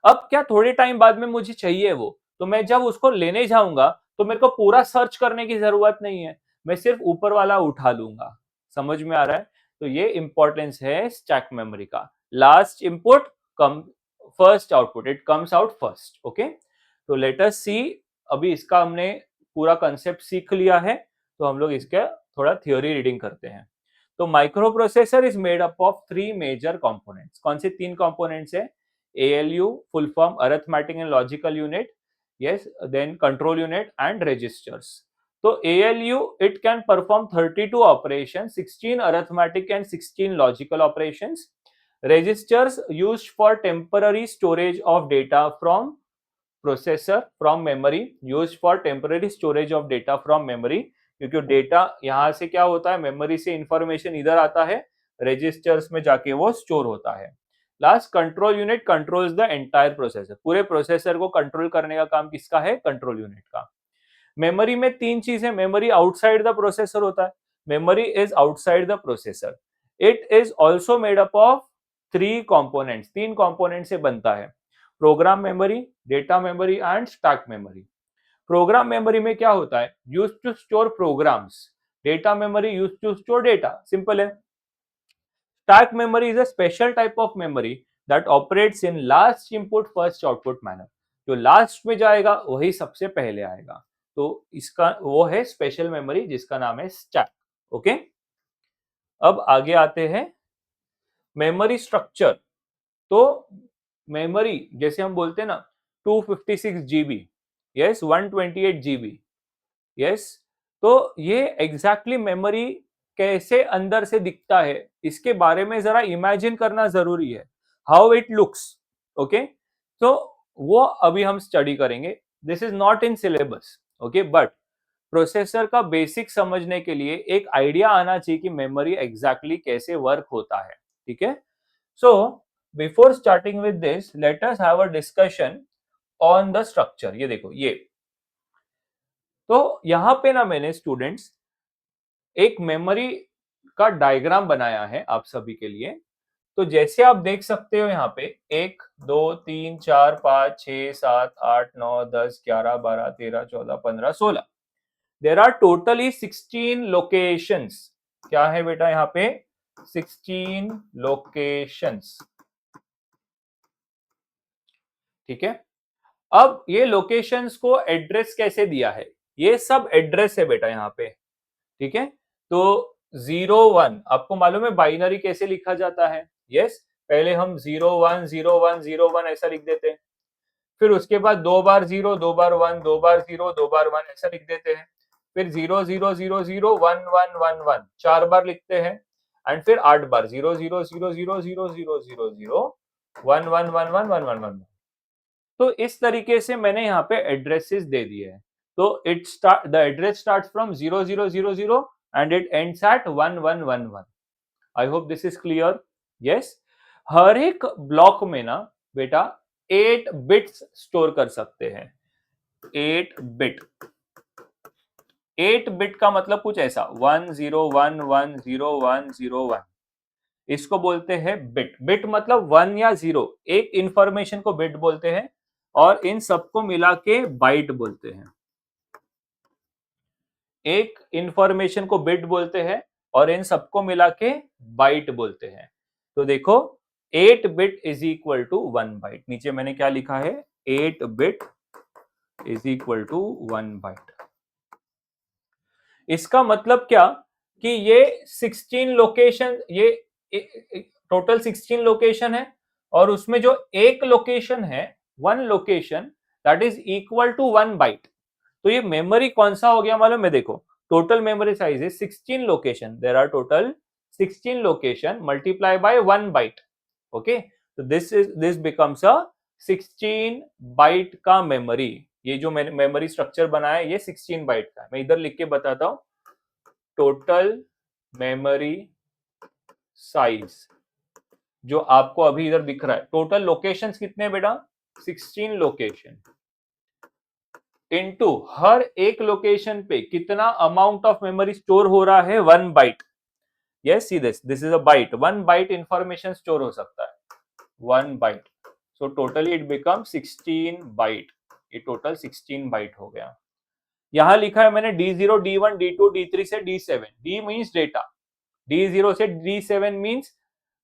अब क्या थोड़े टाइम बाद में मुझे चाहिए वो, तो मैं जब उसको लेने जाऊंगा तो मेरे को पूरा सर्च करने की जरूरत नहीं है, मैं सिर्फ ऊपर वाला उठा लूंगा। समझ में आ रहा है। तो ये इंपॉर्टेंस है स्टैक मेमोरी का। Last input come first output, it comes out first, okay. तो लेट अस सी, अभी इसका हमने पूरा कंसेप्ट सीख लिया है, तो हम लोग इसका थोड़ा थ्योरी रीडिंग करते हैं। तो microprocessor is made up of three major components. कौन से तीन कंपोनेंट्स है, ALU full form arithmetic and logical unit, yes, then control unit and registers. So ALU it can perform 32 operations, 16 arithmetic and 16 logical operations. Registers used for temporary storage of data from processor, from memory, used for temporary storage of data from memory, क्योंकि data यहां से क्या होता है, memory से information इधर आता है, रजिस्टर्स में जाके वो स्टोर होता है। Last control unit controls the entire processor, पूरे प्रोसेसर को कंट्रोल करने का काम किसका है, कंट्रोल यूनिट का। मेमोरी में तीन चीजें, मेमोरी आउटसाइड द प्रोसेसर होता है, memory is outside the processor, it is also made up of three components, तीन कंपोनेंट से बनता है, program memory, data memory and stack memory. Program memory में क्या होता है, use to store programs, data memory use to store data, simple है। Stack memory is a special type of memory that operates in last input first output manner, जो last में जाएगा वही सबसे पहले आएगा, तो इसका वो है स्पेशल मेमोरी जिसका नाम है स्टैक। ओके, अब आगे आते हैं मेमोरी स्ट्रक्चर। तो मेमोरी जैसे हम बोलते हैं ना 256 जीबी, यस 128 जीबी, यस, तो ये एग्जैक्टली मेमोरी कैसे अंदर से दिखता है इसके बारे में जरा इमेजिन करना जरूरी है, हाउ इट लुक्स। ओके, तो वो अभी हम स्टडी करेंगे, this is not in syllabus, okay, but processor का बेसिक समझने के लिए एक आइडिया आना चाहिए कि मेमोरी एग्जैक्टली कैसे वर्क होता है, ठीक है। So before starting with this let us have a discussion on the structure. ये देखो, ये तो यहां पे ना मैंने स्टूडेंट्स एक मेमोरी का डायग्राम बनाया है आप सभी के लिए। तो जैसे आप देख सकते हो यहाँ पे 1 2 3 4 5 6 7 8 9 10 11 12 13 14 15 16, देर आर टोटली 16 लोकेशंस। क्या है बेटा यहाँ पे, 16 लोकेशंस, ठीक है। अब ये लोकेशंस को एड्रेस कैसे दिया है, ये सब एड्रेस है बेटा यहाँ पे, ठीक है। तो 01 आपको मालूम है बाइनरी कैसे लिखा जाता है, यस, पहले हम 01 01 01 ऐसा लिख देते हैं, फिर उसके बाद 2 बार 0 2 बार 1 2 बार 0 2 बार 1 ऐसा लिख देते हैं, फिर 0 0 0 0 1 1 1 1 4 बार लिखते हैं, एंड फिर 8 बार 0 0 0 0 0 0 0 1 1 1 1 1 1 1 1। तो इस तरीके से मैंने यहाँ पे एड्रेसेस दे दिए हैं। तो it start the address starts from 0000 and it ends at 1111। I hope this is clear, yes. हर एक ब्लॉक में ना बेटा 8 बिट्स स्टोर कर सकते हैं, 8 बिट। 8 बिट का मतलब कुछ ऐसा 10110101, इसको बोलते हैं बिट। बिट मतलब 1 या 0, एक इंफॉर्मेशन को बिट बोलते हैं, और इन सबको मिला के बाइट बोलते हैं। एक इंफॉर्मेशन को बिट बोलते हैं और इन सबको मिला के बाइट बोलते हैं। तो देखो 8 bit is equal to 1 byte, नीचे मैंने क्या लिखा है, 8 bit is equal to 1 byte. इसका मतलब क्या कि ये 16 लोकेशन, ये टोटल 16 लोकेशन है, और उसमें जो एक लोकेशन है, 1 location, that is equal to 1 byte. तो ये मेमोरी कौन सा हो गया मालूम है, देखो टोटल मेमोरी साइज इज 16 लोकेशन, there are total 16 location multiply by 1 byte. Okay, तो दिस बिकम्स अ 16 बाइट का मेमोरी। ये जो मैंने मेमोरी स्ट्रक्चर बनाया है ये 16 बाइट का है। मैं इधर लिख के बताता हूं, टोटल मेमोरी साइज जो आपको अभी इधर दिख रहा है, टोटल लोकेशंस कितने बेटा, 16 लोकेशन, इनटू हर एक लोकेशन पे कितना अमाउंट ऑफ मेमोरी स्टोर हो रहा है, 1 byte. Yes, see this is a byte, 1 byte information store हो सकता है, 1 byte. So totally it become 16 byte, ये टोटल 16 बाइट हो गया। यहां लिखा है मैंने D0 D1 D2 D3 से D7, D means data, D0 से D7 मींस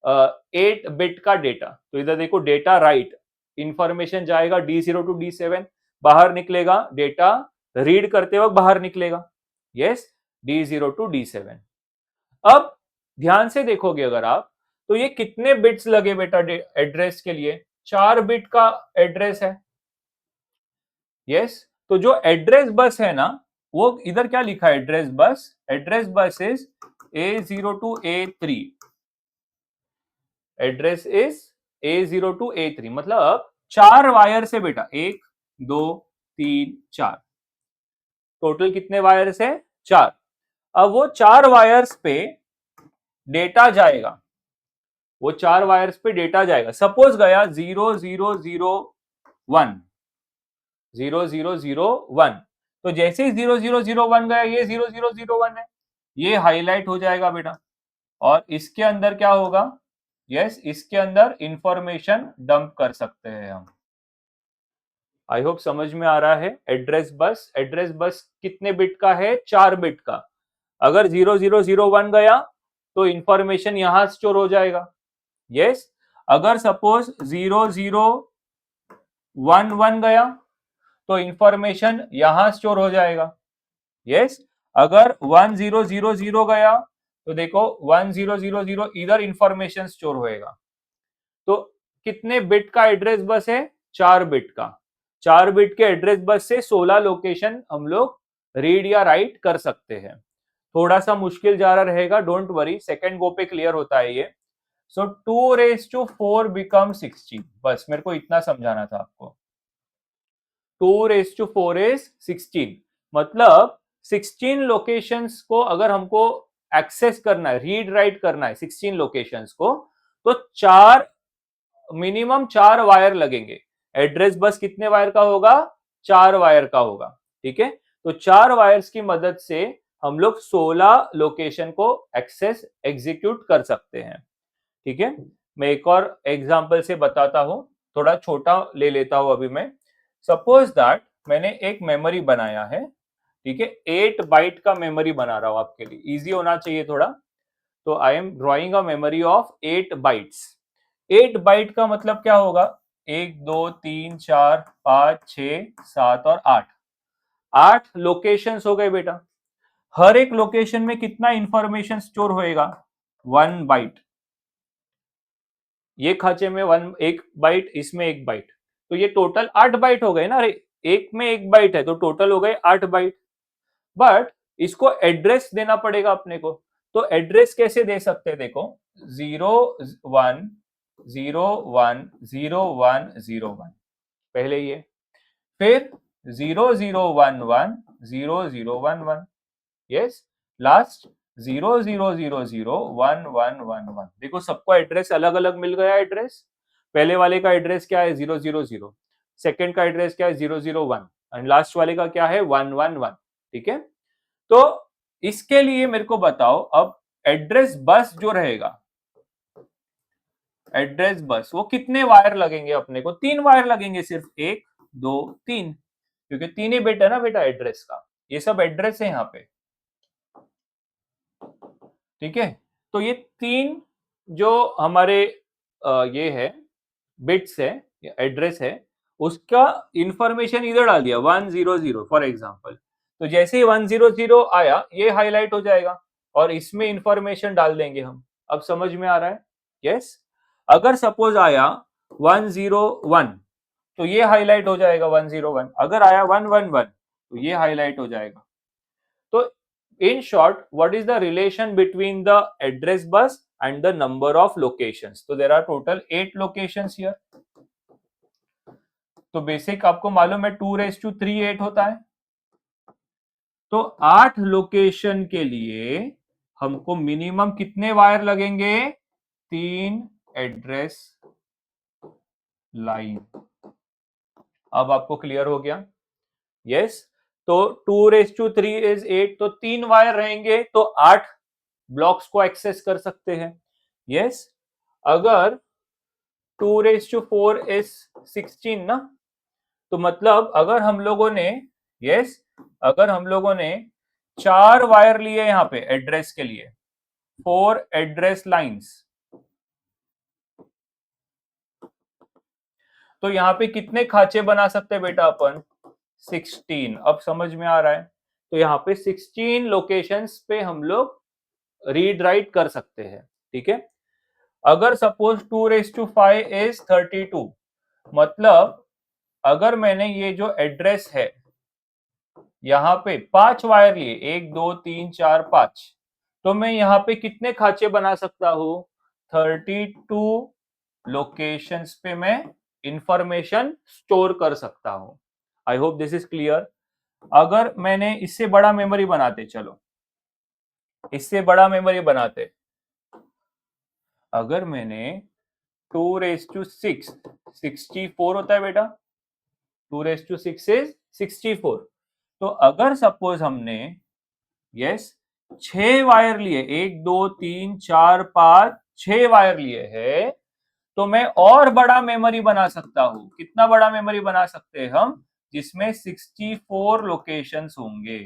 8 बिट का डेटा। तो इधर देखो डेटा राइट, इंफॉर्मेशन जाएगा D0 टू D7, बाहर निकलेगा डेटा, रीड करते वक्त बाहर निकलेगा, यस, D0 टू D7। अब ध्यान से देखोगे अगर आप, तो ये कितने बिट्स लगे बेटा एड्रेस के लिए, 4 बिट का एड्रेस है, यस। तो जो एड्रेस बस है ना, वो इधर क्या लिखा है, address bus is A0 to A3, address is A0 to A3, मतलब 4 वायर से बेटा, 1 2 3 4, टोटल कितने वायर्स है, 4। अब वो 4 वायर्स पे डेटा जाएगा, वो 4 वायर्स पे डेटा जाएगा, सपोज गया 0001, 0001, तो जैसे ही 0001 गया, ये 0001 है, ये हाईलाइट हो जाएगा बेटा। और इसके अंदर क्या होगा? यस, इसके अंदर इंफॉर्मेशन डंप कर सकते हैं हम। आई होप समझ में आ रहा है। एड्रेस बस कितने बिट का है? 4 बिट का। अगर 0001 गया तो इंफॉर्मेशन यहां स्टोर हो जाएगा। यस, अगर सपोज 0011 गया तो इंफॉर्मेशन यहां स्टोर हो जाएगा। यस, अगर 1000 गया तो देखो 1000 इधर इंफॉर्मेशन स्टोर होएगा। तो कितने बिट का एड्रेस बस है? 4 बिट का। 4 बिट के एड्रेस बस से 16 लोकेशन हम लोग रीड या राइट कर सकते हैं। थोड़ा सा मुश्किल जा रहा रहेगा, डोंट वरी, सेकंड गो पे क्लियर होता है ये। सो 2 raised to 4 बिकम 16। बस मेरे को इतना समझाना था आपको। 2 raised to 4 इज 16। मतलब 16 लोकेशंस को अगर हमको एक्सेस करना है, रीड राइट करना है 16 लोकेशंस को, तो मिनिमम 4 वायर लगेंगे। एड्रेस बस कितने वायर का होगा? 4 वायर का होगा। ठीक है, तो 4 वायर्स की मदद से हम लोग 16 लोकेशन को एक्सेस एग्जीक्यूट कर सकते हैं। ठीक है, मैं एक और एग्जांपल से बताता हूं, थोड़ा छोटा ले लेता हूं अभी मैं। सपोज दैट मैंने एक मेमोरी बनाया है। ठीक है, 8 बाइट का मेमोरी बना रहा हूं आपके लिए, इजी होना चाहिए थोड़ा। तो I am drawing a memory of 8 bytes. 8 byte का मतलब क्या होगा? 1 2 3 4 5 6 7 और 8। 8 लोकेशंस हो गए बेटा। हर एक लोकेशन में कितना इंफॉर्मेशन स्टोर होएगा? 1 बाइट। ये खांचे में 1 बाइट, इसमें 1 बाइट, तो ये टोटल 8 बाइट हो गए ना। अरे, एक में 1 बाइट है तो टोटल हो गए 8 बाइट। बट इसको एड्रेस देना पड़ेगा अपने को। तो एड्रेस कैसे दे सकते हैं? देखो, 01010101 पहले ये, फिर 00110011, यस, लास्ट 00001111। देखो, सबको एड्रेस अलग अलग मिल गया। एड्रेस पहले वाले का एड्रेस क्या है? 000, सेकेंड का एड्रेस क्या है? 001, एंड लास्ट वाले का क्या है? 111। ठीक है, तो इसके लिए मेरे को बताओ, अब एड्रेस बस जो रहेगा, एड्रेस बस वो कितने वायर लगेंगे अपने को? 3 वायर लगेंगे सिर्फ, 1 2 3, क्योंकि 3 ही बिट है ना बेटा एड्रेस का। ये सब एड्रेस है यहाँ पे। ठीक है, तो ये 3 जो हमारे ये है बिट्स है, एड्रेस है, उसका इंफॉर्मेशन इधर डाल दिया 100 फॉर एग्जांपल। तो जैसे ही 100 आया, ये हाईलाइट हो जाएगा और इसमें इंफॉर्मेशन डाल देंगे हम। अब समझ में आ रहा है? यस, अगर सपोज आया 101 तो ये हाईलाइट हो जाएगा 101। अगर आया 111 तो ये हाईलाइट हो जाएगा। तो in short, what is the relation between the address bus and the number of locations? तो there are total 8 locations here. तो बेसिक आपको मालूम है 2 raised to 3 8 होता है। तो 8 लोकेशन के लिए हमको मिनिमम कितने वायर लगेंगे? 3 एड्रेस लाइन। अब आपको क्लियर हो गया? यस, तो 2 raised to 3 इज 8, तो 3 वायर रहेंगे तो 8 ब्लॉक्स को एक्सेस कर सकते हैं। यस, अगर 2 raised to 4 इज 16 ना, तो मतलब अगर हम लोगों ने, यस, अगर हम लोगों ने 4 वायर लिए यहां पे एड्रेस के लिए, 4 एड्रेस लाइंस, तो यहाँ पे कितने खांचे बना सकते हैं बेटा अपन? 16। अब समझ में आ रहा है? तो यहाँ पे 16 लोकेशंस पे हम लोग रीड राइट कर सकते हैं। ठीक है, अगर सपोज 2 raised to 5 इज 32, मतलब अगर मैंने ये जो एड्रेस है यहाँ पे 5 वायर लिए, 1 2 3 4 5, तो मैं यहाँ पे कितने खांचे बना सकता हूँ? 32 लोकेशंस पे मैं इंफॉर्मेशन स्टोर कर सकता हूँ। आई होप दिस इज क्लियर। अगर मैंने इससे बड़ा मेमोरी बनाते, चलो इससे बड़ा मेमोरी बनाते, अगर मैंने 2 raised to 6, 64 होता है बेटा, 2 raised to 6 इज 64, तो अगर सपोज हमने यस 6 वायर लिए, 1 2 3 4 5 6 वायर लिए है, तो मैं और बड़ा मेमोरी बना सकता हूं। कितना बड़ा मेमोरी बना सकते हैं हम? जिसमें 64 लोकेशंस होंगे।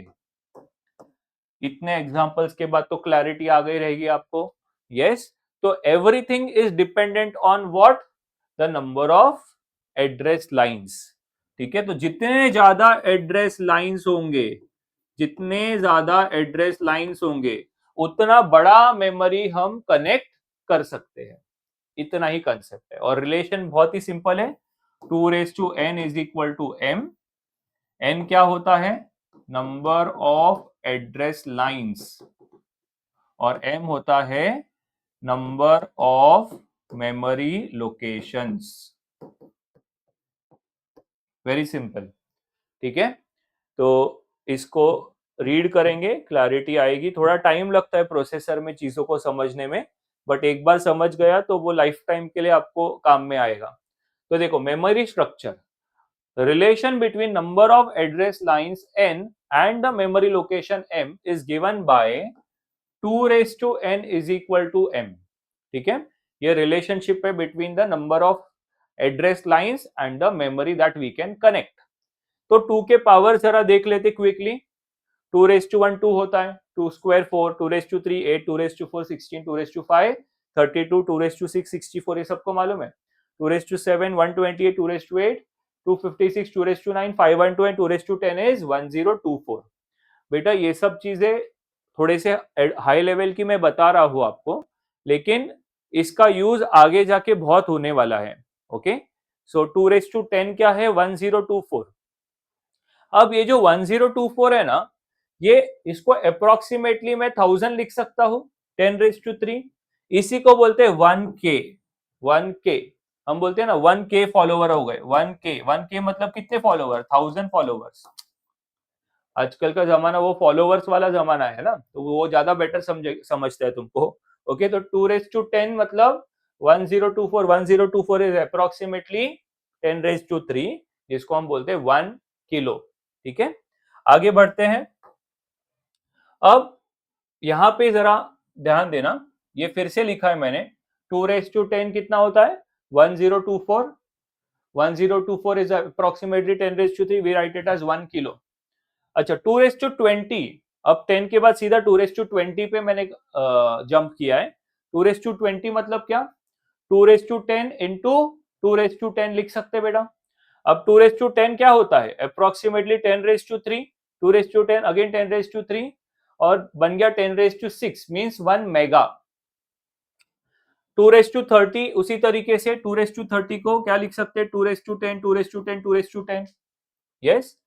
इतने एग्जांपल्स के बाद तो क्लैरिटी आ गई रहेगी आपको। यस, तो everything is dependent on what? The number of address lines. ठीक है, तो जितने ज्यादा एड्रेस लाइंस होंगे, जितने ज्यादा एड्रेस लाइंस होंगे, उतना बड़ा मेमोरी हम कनेक्ट कर सकते हैं। इतना ही कंसेप्ट है, और रिलेशन बहुत ही सिंपल है। 2n is equal to m। n क्या होता है? नंबर ऑफ एड्रेस लाइंस, और m होता है number of memory locations. Very simple. ठीक है, तो इसको रीड करेंगे, क्लैरिटी आएगी। थोड़ा टाइम लगता है प्रोसेसर में चीजों को समझने में, बट एक बार समझ गया तो वो लाइफ टाइम के लिए आपको काम में आएगा। तो देखो, memory structure, relation between number of address lines n and the memory location m is given by 2 raised to n is equal to m। ठीक है, ये रिलेशनशिप है between the number of address lines and the memory that we can connect. तो 2 के power जरा देख लेते quickly. 2 raise to 1 2 होता है, 2 square 4, 2 raise to 3 8, 2 raise to 4 16, 2 raise to 5 32, 2 raise to 6 64, ये सबको मालूम है। 2 raise to 7 128, 2 raise to 8 256, 2 raise to 9 512 and 2 raise to 10 is 1024। बेटा ये सब चीजें थोड़े से हाई लेवल की मैं बता रहा हूं आपको, लेकिन इसका यूज आगे जाके बहुत होने वाला है। ओके, सो 2 रेज टू 10 क्या है? 1024। अब ये जो 1024 है ना, ये इसको अप्रोक्सीमेटली मैं 1000 लिख सकता हूं, 10⁻3। इसी को बोलते हैं 1K। 1K हम बोलते हैं ना, 1K फॉलोवर हो गए। 1K मतलब कितने फॉलोवर? 1000 फॉलोवर्स। आजकल का जमाना वो फॉलोवर्स वाला जमाना है ना, तो वो ज्यादा बेटर समझते हैं तुमको। ओके, तो 2⁻10 मतलब 1024। 1024 इज अप्रोक्सीमेटली 10⁻3, जिसको हम बोलते हैं 1 किलो। ठीक है, आगे बढ़ते हैं। अब यहां पे जरा ध्यान देना, ये फिर से लिखा है मैंने। 2⁻10 कितना होता है? 1024। 1024 is approximately 10⁻3, we write it as 1 kilo. अच्छा, 2⁻20, अब 10 के बाद सीधा 2⁻20 पे मैंने जंप किया है। 2⁻20 मतलब क्या? 2⁻10 इंटू 2⁻10 लिख सकते बेटा। अब 2⁻10 क्या होता है? अप्रोक्सीमेटली 10⁻3, 2⁻10 अगेन 10⁻3, और बन गया 10⁻6 मीन्स 1 मेगा। 2⁻30 उसी तरीके से 2⁻30 को क्या लिख सकते हैं? 2⁻10 2⁻10 2⁻10। यस,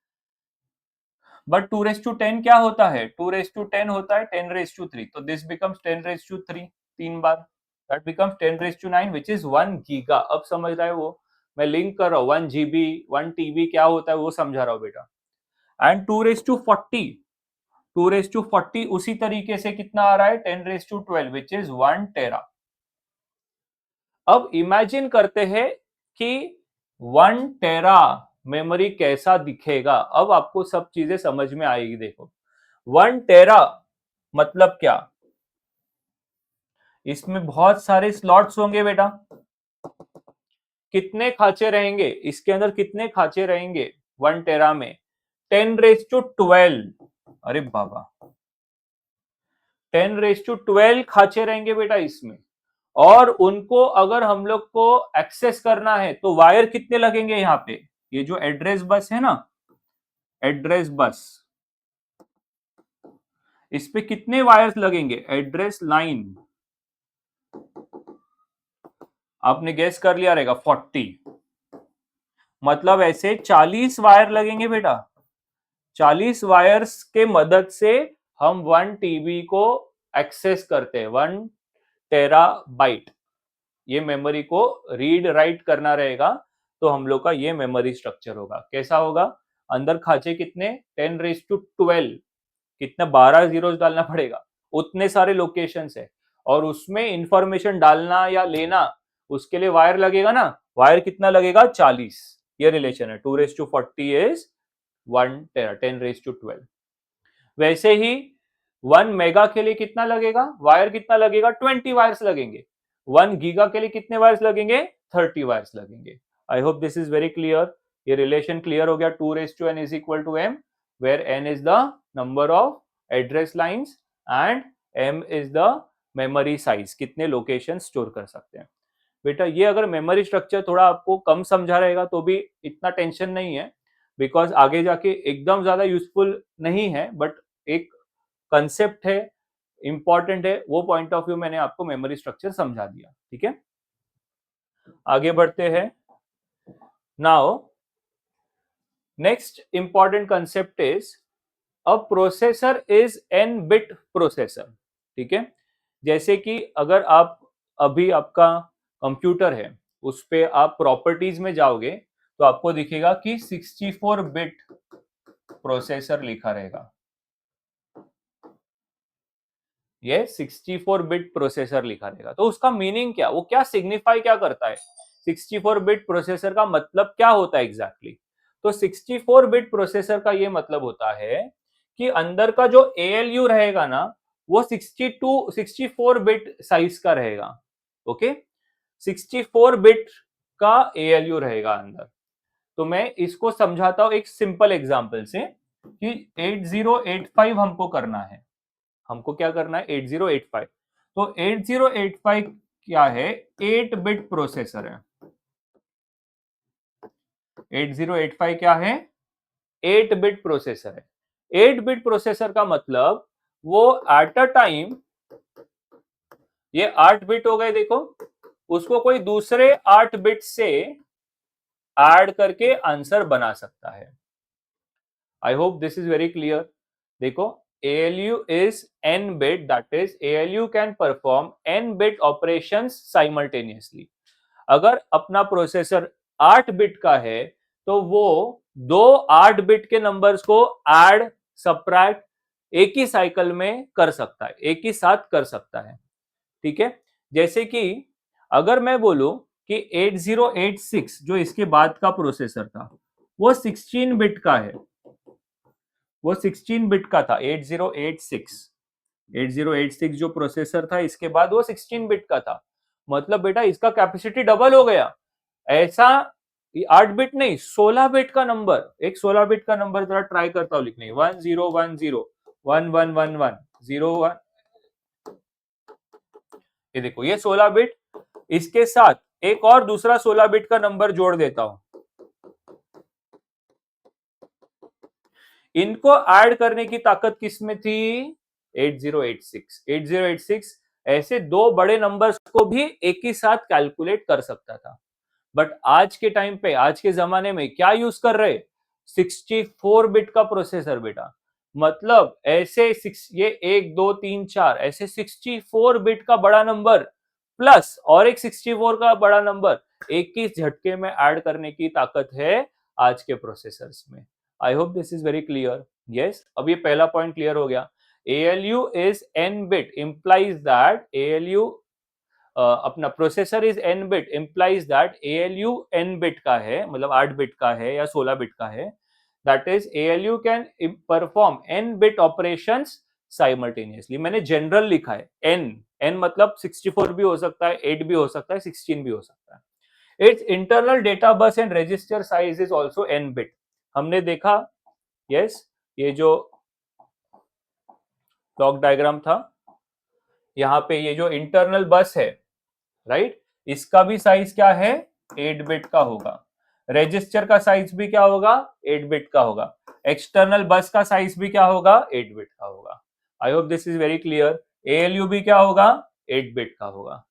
बट 2⁻10 क्या होता है? 2⁻10 होता है 10⁻3, तो दिस बिकम्स 10⁻3 तीन बार, that becomes 10⁻9 which is 1 giga. अब समझ रहा है वो? मैं लिंक कर रहा हूँ, 1 GB 1 TB क्या होता है वो समझा रहा हूँ बेटा। एंड 2⁻40, 2⁻40 उसी तरीके से कितना आ रहा है? 10⁻12 विच इज 1 टेरा। अब इमेजिन करते हैं कि 1 टेरा मेमोरी कैसा दिखेगा। अब आपको सब चीजें समझ में आएगी। देखो, 1 टेरा मतलब क्या? इसमें बहुत सारे स्लॉट्स होंगे बेटा। कितने खांचे रहेंगे इसके अंदर? कितने खांचे रहेंगे 1 टेरा में? 10⁻12। अरे बाबा, 10⁻12 खांचे रहेंगे बेटा इसमें। और उनको अगर हम लोग को एक्सेस करना है तो वायर कितने लगेंगे यहाँ पे? ये जो एड्रेस बस है ना, एड्रेस बस, इस पे कितने वायर्स लगेंगे? एड्रेस लाइन, आपने गेस कर लिया रहेगा, 40। मतलब ऐसे 40 वायर लगेंगे बेटा। 40 वायर्स के मदद से हम 1 TB को एक्सेस करते हैं, 1 टेराबाइट। ये मेमोरी को रीड राइट करना रहेगा, तो हम लोग का ये मेमोरी स्ट्रक्चर होगा। कैसा होगा? अंदर खांचे कितने? 10⁻12। कितना? 12 जीरोस डालना पड़ेगा। उतने सारे लोकेशंस है, और उसमें इंफॉर्मेशन डालना या लेना, उसके लिए वायर लगेगा ना। वायर कितना लगेगा? 40। ये रिलेशन है, 2⁻40 इज 10^12। वैसे ही 1 मेगा के लिए कितना लगेगा, वायर कितना लगेगा, 20 वायर्स लगेंगे। 1 गीगा के लिए कितने वायर्स लगेंगे, 30 वायर्स लगेंगे। आई hope this is very clear. ये रिलेशन क्लियर हो गया, 2n is equal to m, where n is the number of address lines and m is the memory size, कितने लोकेशन स्टोर कर सकते हैं। बेटा ये अगर मेमोरी स्ट्रक्चर थोड़ा आपको कम समझा रहेगा तो भी इतना टेंशन नहीं है, बिकॉज आगे जाके एकदम ज्यादा यूजफुल नहीं है, बट एक कंसेप्ट है, इंपॉर्टेंट है, वो पॉइंट ऑफ व्यू मैंने आपको मेमोरी स्ट्रक्चर समझा दिया। ठीक है, आगे बढ़ते हैं। Now next important concept is a processor is an bit processor. ठीक है, जैसे कि अगर आप अभी आपका कंप्यूटर है, उस पे आप प्रॉपर्टीज में जाओगे तो आपको दिखेगा कि 64 बिट प्रोसेसर लिखा रहेगा। ये 64 बिट प्रोसेसर लिखा रहेगा, तो उसका मीनिंग क्या, वो क्या सिग्निफाई क्या करता है, 64 बिट प्रोसेसर का मतलब क्या होता है एग्जैक्टली। तो 64 बिट प्रोसेसर का ये मतलब होता है कि अंदर का जो ALU रहेगा ना, वो 64 बिट साइज का रहेगा। ओके, 64 बिट का ALU रहेगा अंदर। तो मैं इसको समझाता हूं एक सिंपल एग्जांपल से कि 8085 हमको करना है। हमको क्या करना है, 8085। तो 8085 क्या है, 8 बिट प्रोसेसर है। 8085 क्या है, 8 बिट प्रोसेसर है। 8 बिट प्रोसेसर का मतलब वो एट अ टाइम, ये 8 बिट हो गए, देखो उसको कोई दूसरे 8 बिट से ऐड करके आंसर बना सकता है। आई hope this is very clear. देखो ALU is n bit, that is ALU can perform n bit operations simultaneously। अगर अपना प्रोसेसर 8 बिट का है तो वो दो 8 बिट के नंबर्स को ऐड सब्ट्रैक्ट एक ही साइकिल में कर सकता है, एक ही साथ कर सकता है। ठीक है, जैसे कि अगर मैं बोलूं कि 8086 जो इसके बाद का प्रोसेसर था वो 16 बिट का है, वो 16 बिट का था। 8086 जो प्रोसेसर था इसके बाद वो 16 बिट का था, मतलब बेटा इसका कैपेसिटी डबल हो गया। ऐसा 8 बिट नहीं, 16 बिट का नंबर, एक 16 बिट का नंबर जरा ट्राई करता हूं लिखने, 1010 111101। ये देखो ये 16 बिट, इसके साथ एक और दूसरा 16 बिट का नंबर जोड़ देता हूं, इनको ऐड करने की ताकत किसमें थी, 8086 ऐसे दो बड़े नंबर्स को भी एक ही साथ कैलकुलेट कर सकता था। बट आज के टाइम पे, आज के जमाने में क्या यूज कर रहे, 64 बिट का प्रोसेसर बेटा। मतलब ऐसे ये 1 2 3 4 ऐसे 64 बिट का बड़ा नंबर प्लस और एक 64 का बड़ा नंबर एक ही झटके में ऐड करने की ताकत है आज के प्रोसेसर्स में। आई hope this is very clear. Yes, अब ये पहला पॉइंट क्लियर हो गया। ALU is n bit implies that ALU अपना processor is n bit implies that ALU n bit का है, मतलब 8 बिट का है या 16 बिट का है। That is ALU can perform n bit operations simultaneously. मैंने जनरल लिखा है, n मतलब 64 भी हो सकता है, 8 भी हो सकता है, 16 भी हो सकता है। It's internal data bus and register size is also n bit. हमने देखा, यस, ये जो ब्लॉक डायग्राम था, यहाँ पे ये जो इंटरनल बस है, राइट, इसका भी साइज क्या है, 8 बिट का होगा। रजिस्टर का साइज भी क्या होगा, 8 बिट का होगा। एक्सटर्नल बस का साइज भी क्या होगा, 8 बिट का होगा। आई hope this is very clear. ALU भी क्या होगा, 8 बिट का होगा।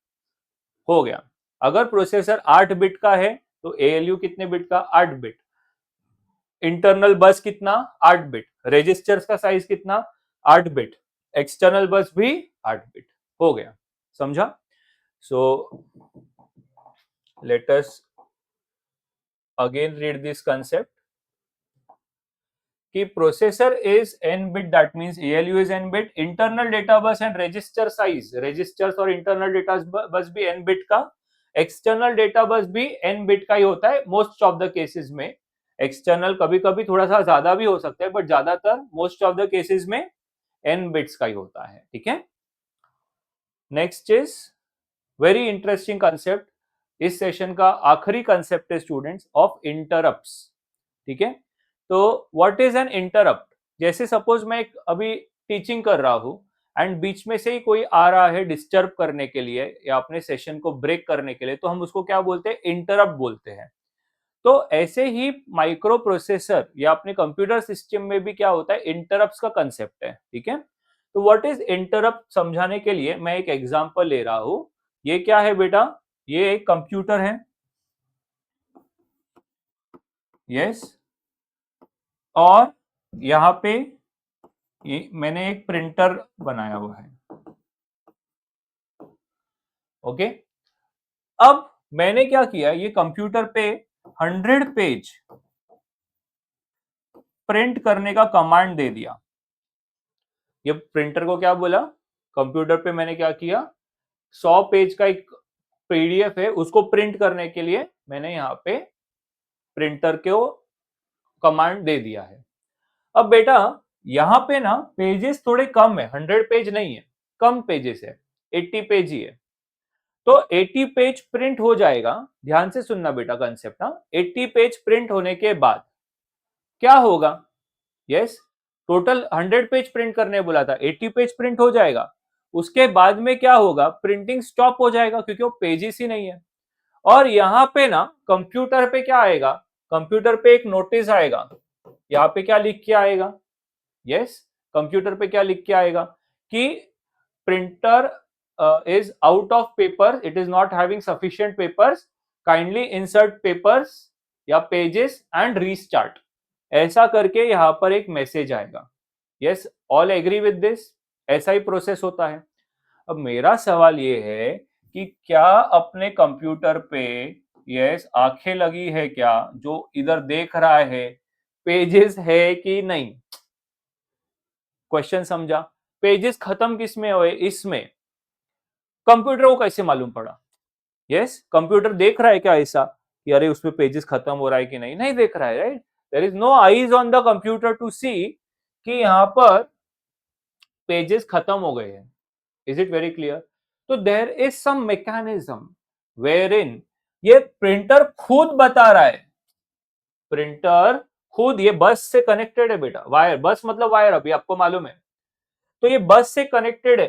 हो गया। अगर प्रोसेसर 8 बिट का है तो ALU कितने बिट का, 8 बिट। इंटरनल बस कितना, 8 बिट। रजिस्टर्स का साइज कितना, 8 बिट। एक्सटर्नल बस भी 8 बिट। हो गया, समझा। So let us again read this concept कि processor is n bit, that means ALU is n bit, internal data bus and register size, registers और internal data bus भी n bit का, external data bus भी n bit का ही होता है most of the cases में। External कभी कभी थोड़ा सा ज्यादा भी हो सकता है, बट ज्यादातर मोस्ट ऑफ द केसेस में n बिट्स का ही होता है, ठीक है। Next is very interesting concept, इस सेशन का आखिरी कंसेप्ट है स्टूडेंट्स, ऑफ इंटरप्ट्स, ठीक है। तो व्हाट इज एन इंटरप्ट? जैसे सपोज मैं अभी टीचिंग कर रहा हूं एंड बीच में से ही कोई आ रहा है डिस्टर्ब करने के लिए या अपने सेशन को ब्रेक करने के लिए, तो हम उसको क्या बोलते हैं? इंटरप्ट बोलते हैं। तो ऐसे ही माइक्रो प्रोसेसर या अपने कंप्यूटर सिस्टम में भी क्या होता है? इंटरप्ट्स का कंसेप्ट है, ठीक है। तो व्हाट इज इंटरप्ट समझाने के लिए मैं एक एग्जांपल ले रहा हूं। ये क्या है बेटा? ये एक कंप्यूटर है, यस। और यहाँ पे ये मैंने एक प्रिंटर बनाया हुआ है, ओके। अब मैंने क्या किया, ये कंप्यूटर पे 100 पेज प्रिंट करने का कमांड दे दिया। ये प्रिंटर को क्या बोला? कंप्यूटर पे मैंने क्या किया, 100 पेज का एक पीडीएफ है, उसको प्रिंट करने के लिए मैंने यहाँ पे प्रिंटर को कमांड दे दिया है। अब बेटा यहाँ पे ना पेजेस थोड़े कम है, 100 पेज नहीं है, कम पेजेस है, 80 पेज ही है। तो 80 पेज प्रिंट हो जाएगा। ध्यान से सुनना बेटा कंसेप्ट, ना 80 पेज प्रिंट होने के बाद क्या होगा? यस, टोटल 100 पेज प्रिंट करने बोला था, 80 पेज प्रिंट हो जाएगा। उसके बाद में क्या होगा? प्रिंटिंग स्टॉप हो जाएगा क्योंकि वो पेजेस ही नहीं है। और यहाँ पे ना कंप्यूटर पे क्या आएगा? कंप्यूटर पे एक नोटिस आएगा। यहाँ पे क्या लिख के आएगा? यस, कंप्यूटर पे क्या लिख के आएगा कि printer is out of papers, it is not having sufficient papers, kindly insert papers या pages and restart, ऐसा करके यहाँ पर एक मैसेज आएगा। Yes, all agree with this? ऐसा ही प्रोसेस होता है। अब मेरा सवाल ये है कि क्या अपने कंप्यूटर पे यस आंखें लगी है क्या, जो इधर देख रहा है पेजेस है कि नहीं? क्वेश्चन समझा? पेजेस खत्म किस में हुए? इसमें। कंप्यूटर को कैसे मालूम पड़ा? यस, कंप्यूटर देख रहा है क्या ऐसा कि अरे उसमें पेजेस खत्म हो रहा है कि नहीं? नहीं देख रहा है, right. There is no eyes on the computer to see कि यहाँ पर पेजेस खत्म हो गए हैं। Is it very clear? तो there is some mechanism where in ये प्रिंटर खुद बता रहा है, प्रिंटर खुद, ये बस से कनेक्टेड है बेटा, वायर, बस मतलब वायर, अभी आपको मालूम है। तो ये बस से कनेक्टेड है,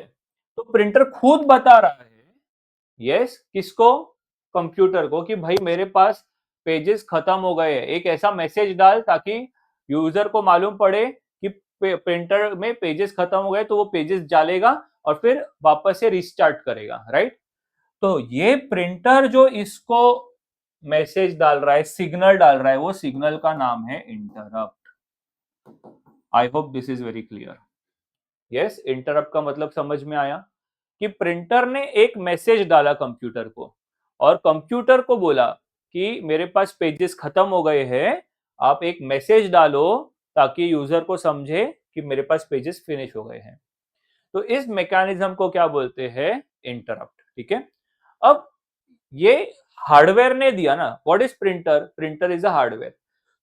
तो प्रिंटर खुद बता रहा है यस किसको? कंप्यूटर को, कि भाई मेरे पास पेजेस खत्म हो गए हैं। एक ऐसा मैसेज डाल ताकि यूजर को मालूम पड़े कि प्रिंटर में पेजेस खत्म हो गए, तो वो पेजेस डालेगा और फिर वापस से रिस्टार्ट करेगा, राइट। तो ये प्रिंटर जो इसको मैसेज डाल रहा है, सिग्नल डाल रहा है, वो सिग्नल का नाम है interrupt. I hope this is very clear. Yes, interrupt का मतलब समझ में आया कि प्रिंटर ने एक मैसेज डाला कंप्यूटर को, और कंप्यूटर को बोला कि मेरे पास पेजेस खत्म हो गए हैं, आप एक मैसेज डालो ताकि यूजर को समझे कि मेरे पास पेजेस फिनिश हो गए हैं। तो इस मैकेनिज्म को क्या बोलते हैं? इंटरप्ट, ठीक है। अब ये हार्डवेयर ने दिया ना, what is printer? Printer is a hardware.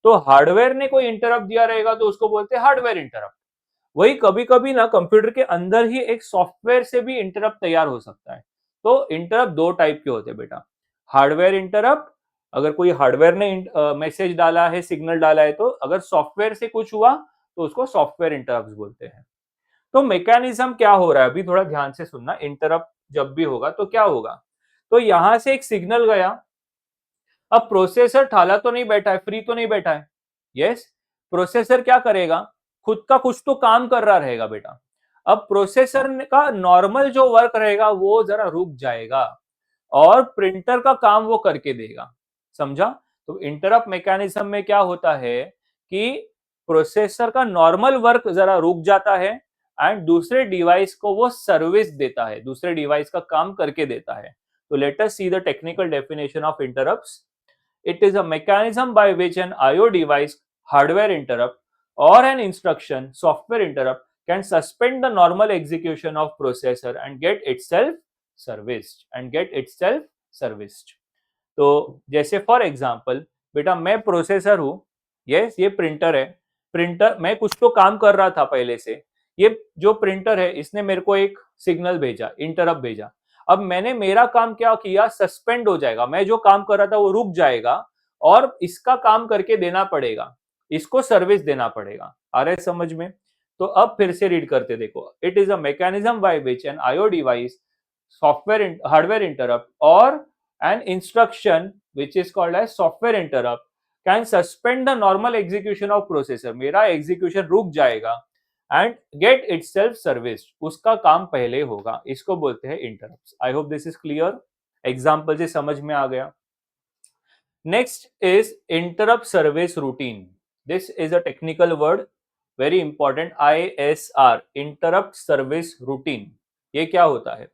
तो हार्डवेयर ने कोई इंटरप्ट दिया रहेगा तो उसको बोलते हैं हार्डवेयर इंटरप्ट। वही कभी कभी ना कंप्यूटर के अंदर ही एक सॉफ्टवेयर से भी इंटरप्ट तैयार हो सकता है। तो इंटरप्ट दो टाइप के होते हैं बेटा, हार्डवेयर इंटरप्ट, अगर कोई हार्डवेयर ने मैसेज डाला है, सिग्नल डाला है, तो अगर सॉफ्टवेयर से कुछ हुआ तो उसको सॉफ्टवेयर इंटरप्ट बोलते हैं। तो मैकेनिज्म क्या हो रहा है अभी थोड़ा ध्यान से सुनना, इंटरप्ट जब भी होगा तो क्या होगा। तो यहां से एक सिग्नल गया। अब प्रोसेसर ठाला तो नहीं बैठा है, फ्री तो नहीं बैठा है। यस, प्रोसेसर क्या करेगा? खुद का कुछ तो काम कर रहा रहेगा बेटा। अब प्रोसेसर का नॉर्मल जो वर्क रहेगा वो जरा रुक जाएगा और प्रिंटर का काम वो करके देगा। समझा? तो इंटरप्ट मैकेनिज्म में क्या होता है कि प्रोसेसर का नॉर्मल वर्क जरा रुक जाता है एंड दूसरे डिवाइस को वो सर्विस देता है, दूसरे डिवाइस का काम करके देता है। तो let us see the technical definition of interrupts. It is a mechanism by which an IO device, hardware interrupt, or an instruction, software interrupt, can suspend the normal execution of processor and get itself serviced. तो जैसे for example बेटा मैं processor हूं, yes, ये printer है। Printer, मैं कुछ तो काम कर रहा था पहले से। ये जो प्रिंटर है इसने मेरे को एक सिग्नल भेजा, इंटरप्ट भेजा। अब मैंने मेरा काम क्या किया, सस्पेंड हो जाएगा, मैं जो काम कर रहा था वो रुक जाएगा और इसका काम करके देना पड़ेगा, इसको सर्विस देना पड़ेगा। आ रहा है समझ में? तो अब फिर से रीड करते देखो, it is a mechanism by which an IO device, software hardware interrupt और an instruction which is called as software interrupt can suspend the normal execution of processor, मेरा एग्जीक्यूशन रुक जाएगा एंड गेट इटसेल्फ सर्विस्ड, उसका काम पहले होगा, इसको बोलते हैं interrupt. I hope this is clear, example से समझ में आ गया। Next is interrupt service routine, this is a technical word, very important, ISR, interrupt service routine. ये क्या होता है?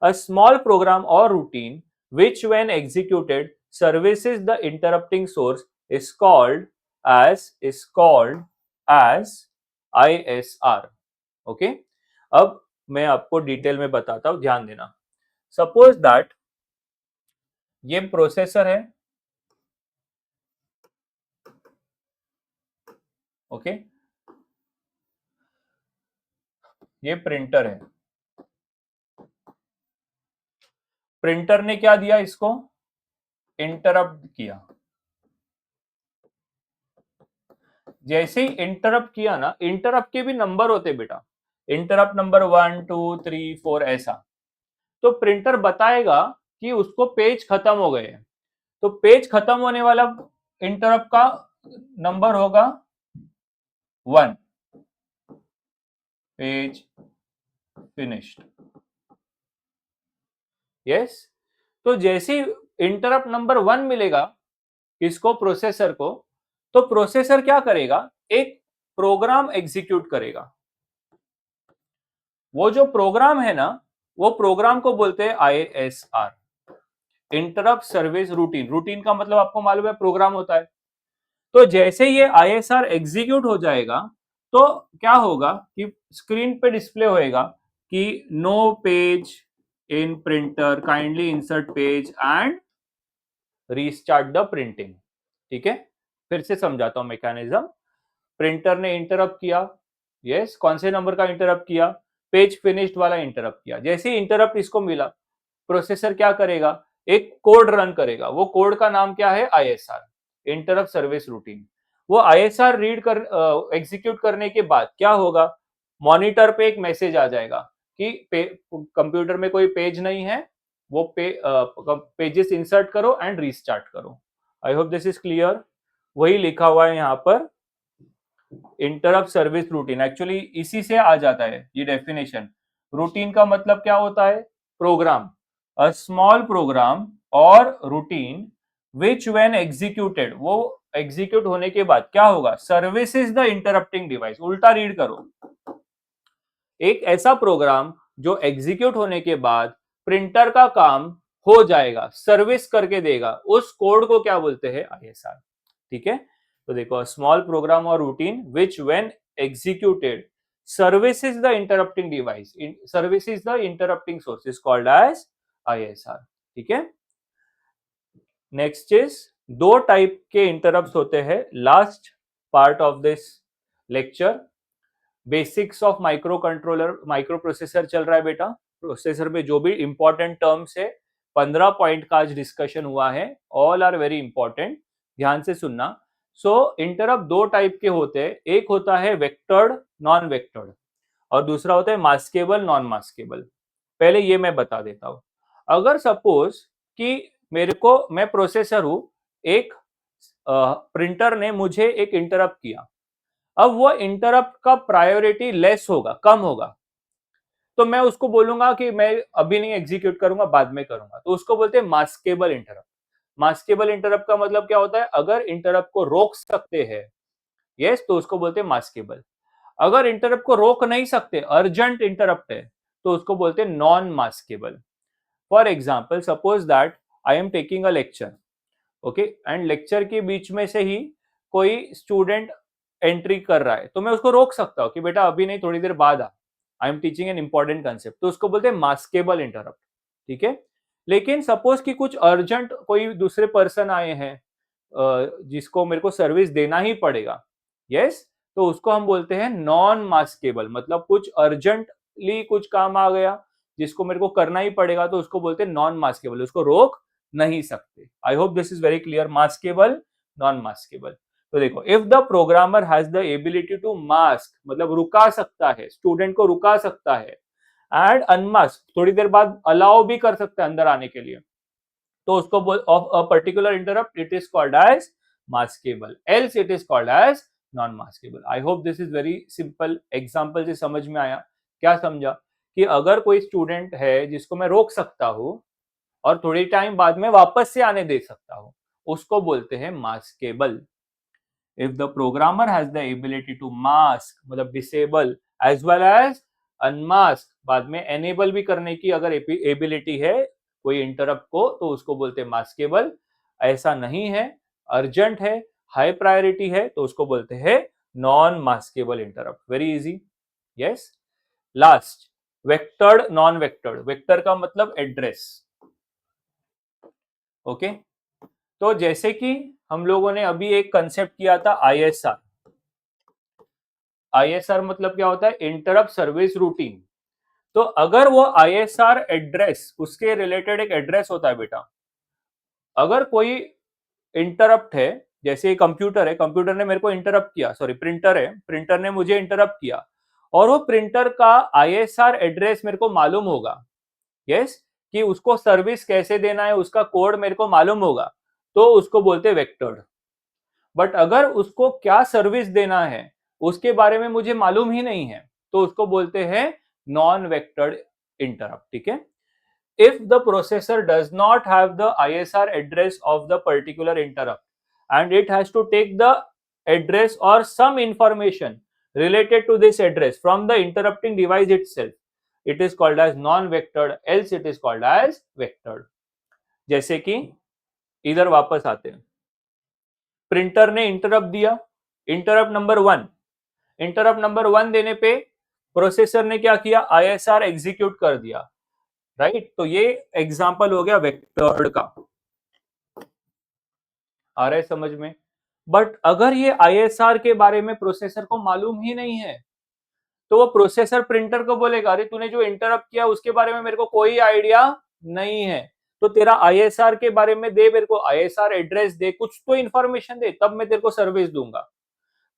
A small program or routine which when executed services the interrupting source is called as ISR. Okay? अब मैं आपको detail में बताता हूं, ध्यान देना। सपोज दैट ये प्रोसेसर है, ओके, ये प्रिंटर है। प्रिंटर ने क्या दिया, इसको इंटरप्ट किया। जैसे ही इंटरप्ट किया ना, इंटरप्ट के भी नंबर होते बेटा, इंटरप्ट नंबर 1 2 3 4 ऐसा। तो प्रिंटर बताएगा कि उसको पेज खत्म हो गए हैं, तो पेज खत्म होने वाला इंटरप्ट का नंबर होगा 1, पेज फिनिश्ड। यस, तो जैसे इंटरप्ट नंबर 1 मिलेगा इसको, प्रोसेसर को, तो प्रोसेसर क्या करेगा, एक प्रोग्राम एग्जीक्यूट करेगा। वो जो प्रोग्राम है ना, वो प्रोग्राम को बोलते हैं ISR, interrupt service routine. Routine का मतलब आपको मालूम है, प्रोग्राम होता है। तो जैसे ये ISR एग्जीक्यूट हो जाएगा तो क्या होगा कि स्क्रीन पे डिस्प्ले होएगा कि no page in printer, kindly insert page and restart the printing. ठीक है, फिर से समझाता हूं मैकेनिज्म। प्रिंटर ने इंटरप्ट किया, यस, कौन से नंबर का इंटरप्ट किया, पेज फिनिश्ड वाला इंटरप्ट किया। जैसे ही इंटरप्ट इसको मिला, प्रोसेसर क्या करेगा, एक कोड रन करेगा। वो कोड का नाम क्या है, ISR, इंटरप्ट सर्विस रूटीन। वो ISR रीड कर एग्जीक्यूट करने के बाद क्या होगा, मॉनिटर पे एक मैसेज आ जाएगा कि कंप्यूटर में कोई पेज नहीं है, वो पेजेस इंसर्ट करो एंड रीस्टार्ट करो। आई होप दिस इज क्लियर। वही लिखा हुआ है यहाँ पर, इंटरप्ट सर्विस रूटीन, एक्चुअली इसी से आ जाता है ये डेफिनेशन। रूटीन का मतलब क्या होता है, programme, a small program or routine which when executed, वो एग्जीक्यूट होने के बाद क्या होगा, सर्विसेज द इंटरप्टिंग डिवाइस। उल्टा रीड करो, एक ऐसा प्रोग्राम जो एग्जीक्यूट होने के बाद प्रिंटर का काम हो जाएगा, सर्विस करके देगा, उस कोड को क्या बोलते हैं, ISR। ठीक है, तो देखो, small program or routine which when executed services the interrupting device, services the interrupting source is called as ISR। ठीक है, नेक्स्ट इज, दो टाइप के इंटरप्ट होते हैं। Last part of this lecture, basics of microcontroller, microprocessor चल रहा है बेटा। प्रोसेसर में जो भी इंपॉर्टेंट टर्म्स है, 15 पॉइंट का आज डिस्कशन हुआ है, ऑल आर वेरी इंपॉर्टेंट, ध्यान से सुनना। सो इंटरप्ट दो टाइप के होते हैं, एक होता है वेक्टर्ड, नॉन वेक्टर्ड, और दूसरा होता है मास्केबल, नॉन मास्केबल। पहले ये मैं बता देता हूं। अगर सपोज कि मेरे को, मैं प्रोसेसर हूं, एक प्रिंटर ने मुझे एक इंटरप्ट किया, अब वो इंटरप्ट का प्रायोरिटी लेस होगा, कम होगा, तो मैं उसको बोलूंगा कि मैं अभी नहीं एग्जीक्यूट करूंगा, बाद में करूंगा, तो उसको बोलते हैं मास्केबल इंटरप्ट। मास्केबल इंटरप्ट का मतलब क्या होता है, अगर इंटरप्ट को रोक सकते हैं, यस, तो उसको बोलते हैं मास्केबल। अगर इंटरप्ट को रोक नहीं सकते, अर्जेंट इंटरप्ट है, तो उसको बोलते हैं non maskable. For example, suppose that I am taking a lecture, okay, and lecture के बीच में से ही कोई स्टूडेंट एंट्री कर रहा है, तो मैं उसको रोक सकता हूं कि बेटा अभी नहीं, थोड़ी देर बाद आ, I am teaching an important concept, तो उसको बोलते हैं मास्केबल इंटरप्ट। ठीक है, लेकिन सपोज कि कुछ अर्जेंट कोई दूसरे पर्सन आए हैं, जिसको मेरे को सर्विस देना ही पड़ेगा, यस, तो उसको हम बोलते हैं नॉन मास्केबल। मतलब कुछ अर्जेंटली कुछ काम आ गया जिसको मेरे को करना ही पड़ेगा, तो उसको बोलते हैं नॉन मास्केबल, उसको रोक नहीं सकते। I hope this is very clear. Maskable, non maskable. तो देखो, if the programmer has the ability to mask, मतलब रुका सकता है, स्टूडेंट को रुका सकता है, एंड अनमास्क, थोड़ी देर बाद अलाउ भी कर सकता है अंदर आने के लिए, तो उसको बोल of a particular interrupt it is called as maskable, else it is called as non maskable. I hope this is very simple. Example से समझ में आया? क्या समझा? कि अगर कोई स्टूडेंट है जिसको मैं रोक सकता हूं और थोड़ी टाइम बाद में वापस से आने दे सकता हूं, उसको बोलते हैं maskable. if the programmer has the ability to mask, मतलब disable as well as unmask, बाद में enable भी करने की अगर ability है कोई interrupt को, तो उसको बोलते हैं maskable। ऐसा नहीं है, urgent है, high priority है, तो उसको बोलते हैं non maskable interrupt। very easy, yes। last, vectored non vectored। vector का मतलब address, ओके okay? तो जैसे कि हम लोगों ने अभी एक कंसेप्ट किया था ISR। ISR मतलब क्या होता है? Interrupt service routine. तो अगर वो ISR एड्रेस, उसके रिलेटेड एक एड्रेस होता है बेटा। अगर कोई इंटरप्ट है, जैसे कंप्यूटर है, कंप्यूटर ने मेरे को इंटरप्ट किया, सॉरी प्रिंटर है, प्रिंटर ने मुझे इंटरप्ट किया, और वो प्रिंटर का ISR एड्रेस मेरे को मालूम होगा, यस, कि उसको सर्विस कैसे देना है, उसका कोड मेरे को मालूम होगा, तो उसको बोलते हैं वेक्टर्ड। बट अगर उसको क्या सर्विस देना है उसके बारे में मुझे मालूम ही नहीं है, तो उसको बोलते हैं नॉन वेक्टर्ड इंटरप्ट। ठीक है। if the processor does not have the ISR address of the particular interrupt and it has to take the address or some information related to this address from the interrupting device itself, it is called as non-vectored, else it is called as vectored। जैसे कि इधर वापस आते हैं, printer ने interrupt दिया, interrupt number 1। Interrupt number 1 देने पे प्रोसेसर ने क्या किया? ISR एग्जीक्यूट कर दिया, राइट। तो ये एग्जांपल हो गया वेक्टर्ड का। आ रहा है समझ में? बट अगर ये ISR के बारे में प्रोसेसर को मालूम ही नहीं है, तो वो प्रोसेसर प्रिंटर को बोलेगा, अरे तूने जो इंटरप्ट किया उसके बारे में मेरे को कोई आइडिया नहीं है, तो तेरा ISR के बारे में दे, मेरे को ISR एड्रेस दे, कुछ तो इंफॉर्मेशन दे, तब मैं तेरे को सर्विस दूंगा।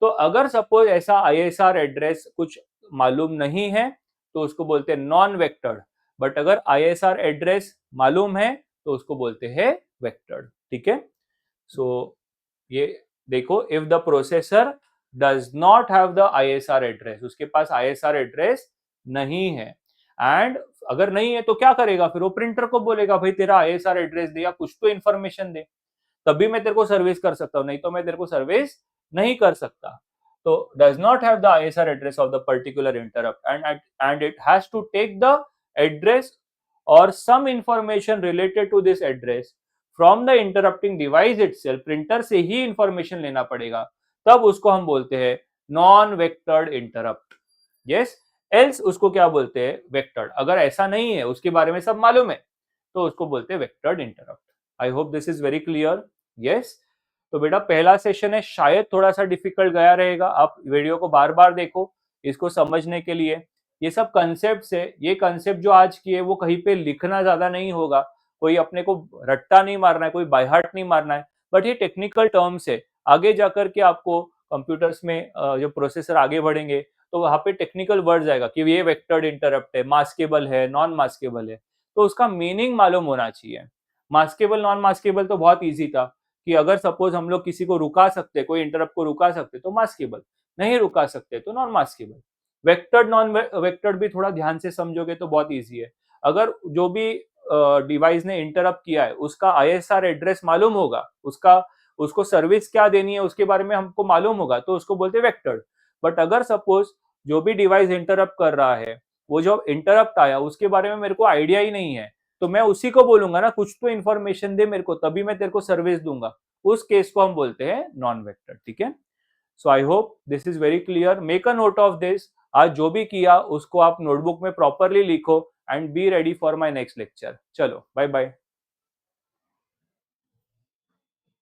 तो अगर सपोज ऐसा ISR एड्रेस कुछ मालूम नहीं है, तो उसको बोलते हैं नॉन वेक्टर्ड। बट अगर ISR एड्रेस मालूम है तो उसको बोलते हैं वेक्टर्ड। ठीक है। सो ये देखो, if the processor does not have the ISR address, उसके पास ISR एड्रेस नहीं है, एंड अगर नहीं है तो क्या करेगा फिर? वो प्रिंटर को बोलेगा, भाई तेरा ISR एड्रेस दे या कुछ तो इंफॉर्मेशन दे, तभी मैं तेरे को सर्विस कर सकता हूँ, नहीं तो मैं तेरे को सर्विस नहीं कर सकता। तो does not have the ISR address of the particular interrupt and it has to take the address or some information related to this address from the interrupting device itself, printer से ही information लेना पड़ेगा, तब उसको हम बोलते हैं non vectored interrupt. Yes, else उसको क्या बोलते हैं? वेक्टर्ड। अगर ऐसा नहीं है, उसके बारे में सब मालूम है, तो उसको बोलते हैं vectored interrupt. I hope this is very clear. Yes. तो बेटा पहला सेशन है, शायद थोड़ा सा डिफिकल्ट गया रहेगा, आप वीडियो को बार बार देखो इसको समझने के लिए। ये सब कंसेप्ट है, ये कंसेप्ट जो आज किए वो कहीं पे लिखना ज्यादा नहीं होगा, कोई अपने को रट्टा नहीं मारना है, कोई बाय हार्ट नहीं मारना है, बट ये टेक्निकल टर्म्स है। आगे जाकर के आपको कंप्यूटर्स में जो प्रोसेसर आगे बढ़ेंगे तो वहां पे टेक्निकल वर्ड्स आएगा कि ये वेक्टर्ड इंटरप्ट है, मास्केबल है, नॉन मास्केबल है, तो उसका मीनिंग मालूम होना चाहिए। मास्केबल नॉन मास्केबल तो बहुत इजी था कि अगर सपोज हम लोग किसी को रुका सकते, कोई इंटरप्ट को रुका सकते तो मास्केबल, नहीं रुका सकते तो non maskable. Vectored non vectored भी थोड़ा ध्यान से समझोगे तो बहुत इजी है। अगर जो भी डिवाइस ने इंटरप्ट किया है उसका ISR एड्रेस मालूम होगा, उसका उसको सर्विस क्या देनी है उसके बारे में हमको मालूम होगा, तो उसको बोलते हैं वेक्टर्ड। बट अगर सपोज जो भी डिवाइस इंटरप्ट कर रहा है, वो जो इंटरप्ट आया उसके बारे में मेरे को आइडिया ही नहीं है, तो मैं उसी को बोलूंगा ना, कुछ तो इन्फॉर्मेशन दे मेरे को तभी मैं तेरे को सर्विस दूंगा, उस केस को हम बोलते हैं नॉन वेक्टर। ठीक है। So I hope this is very clear. Make a note of this. आज जो भी किया उसको आप नोटबुक में प्रॉपरली लिखो and be ready for my next lecture. चलो बाय बाय।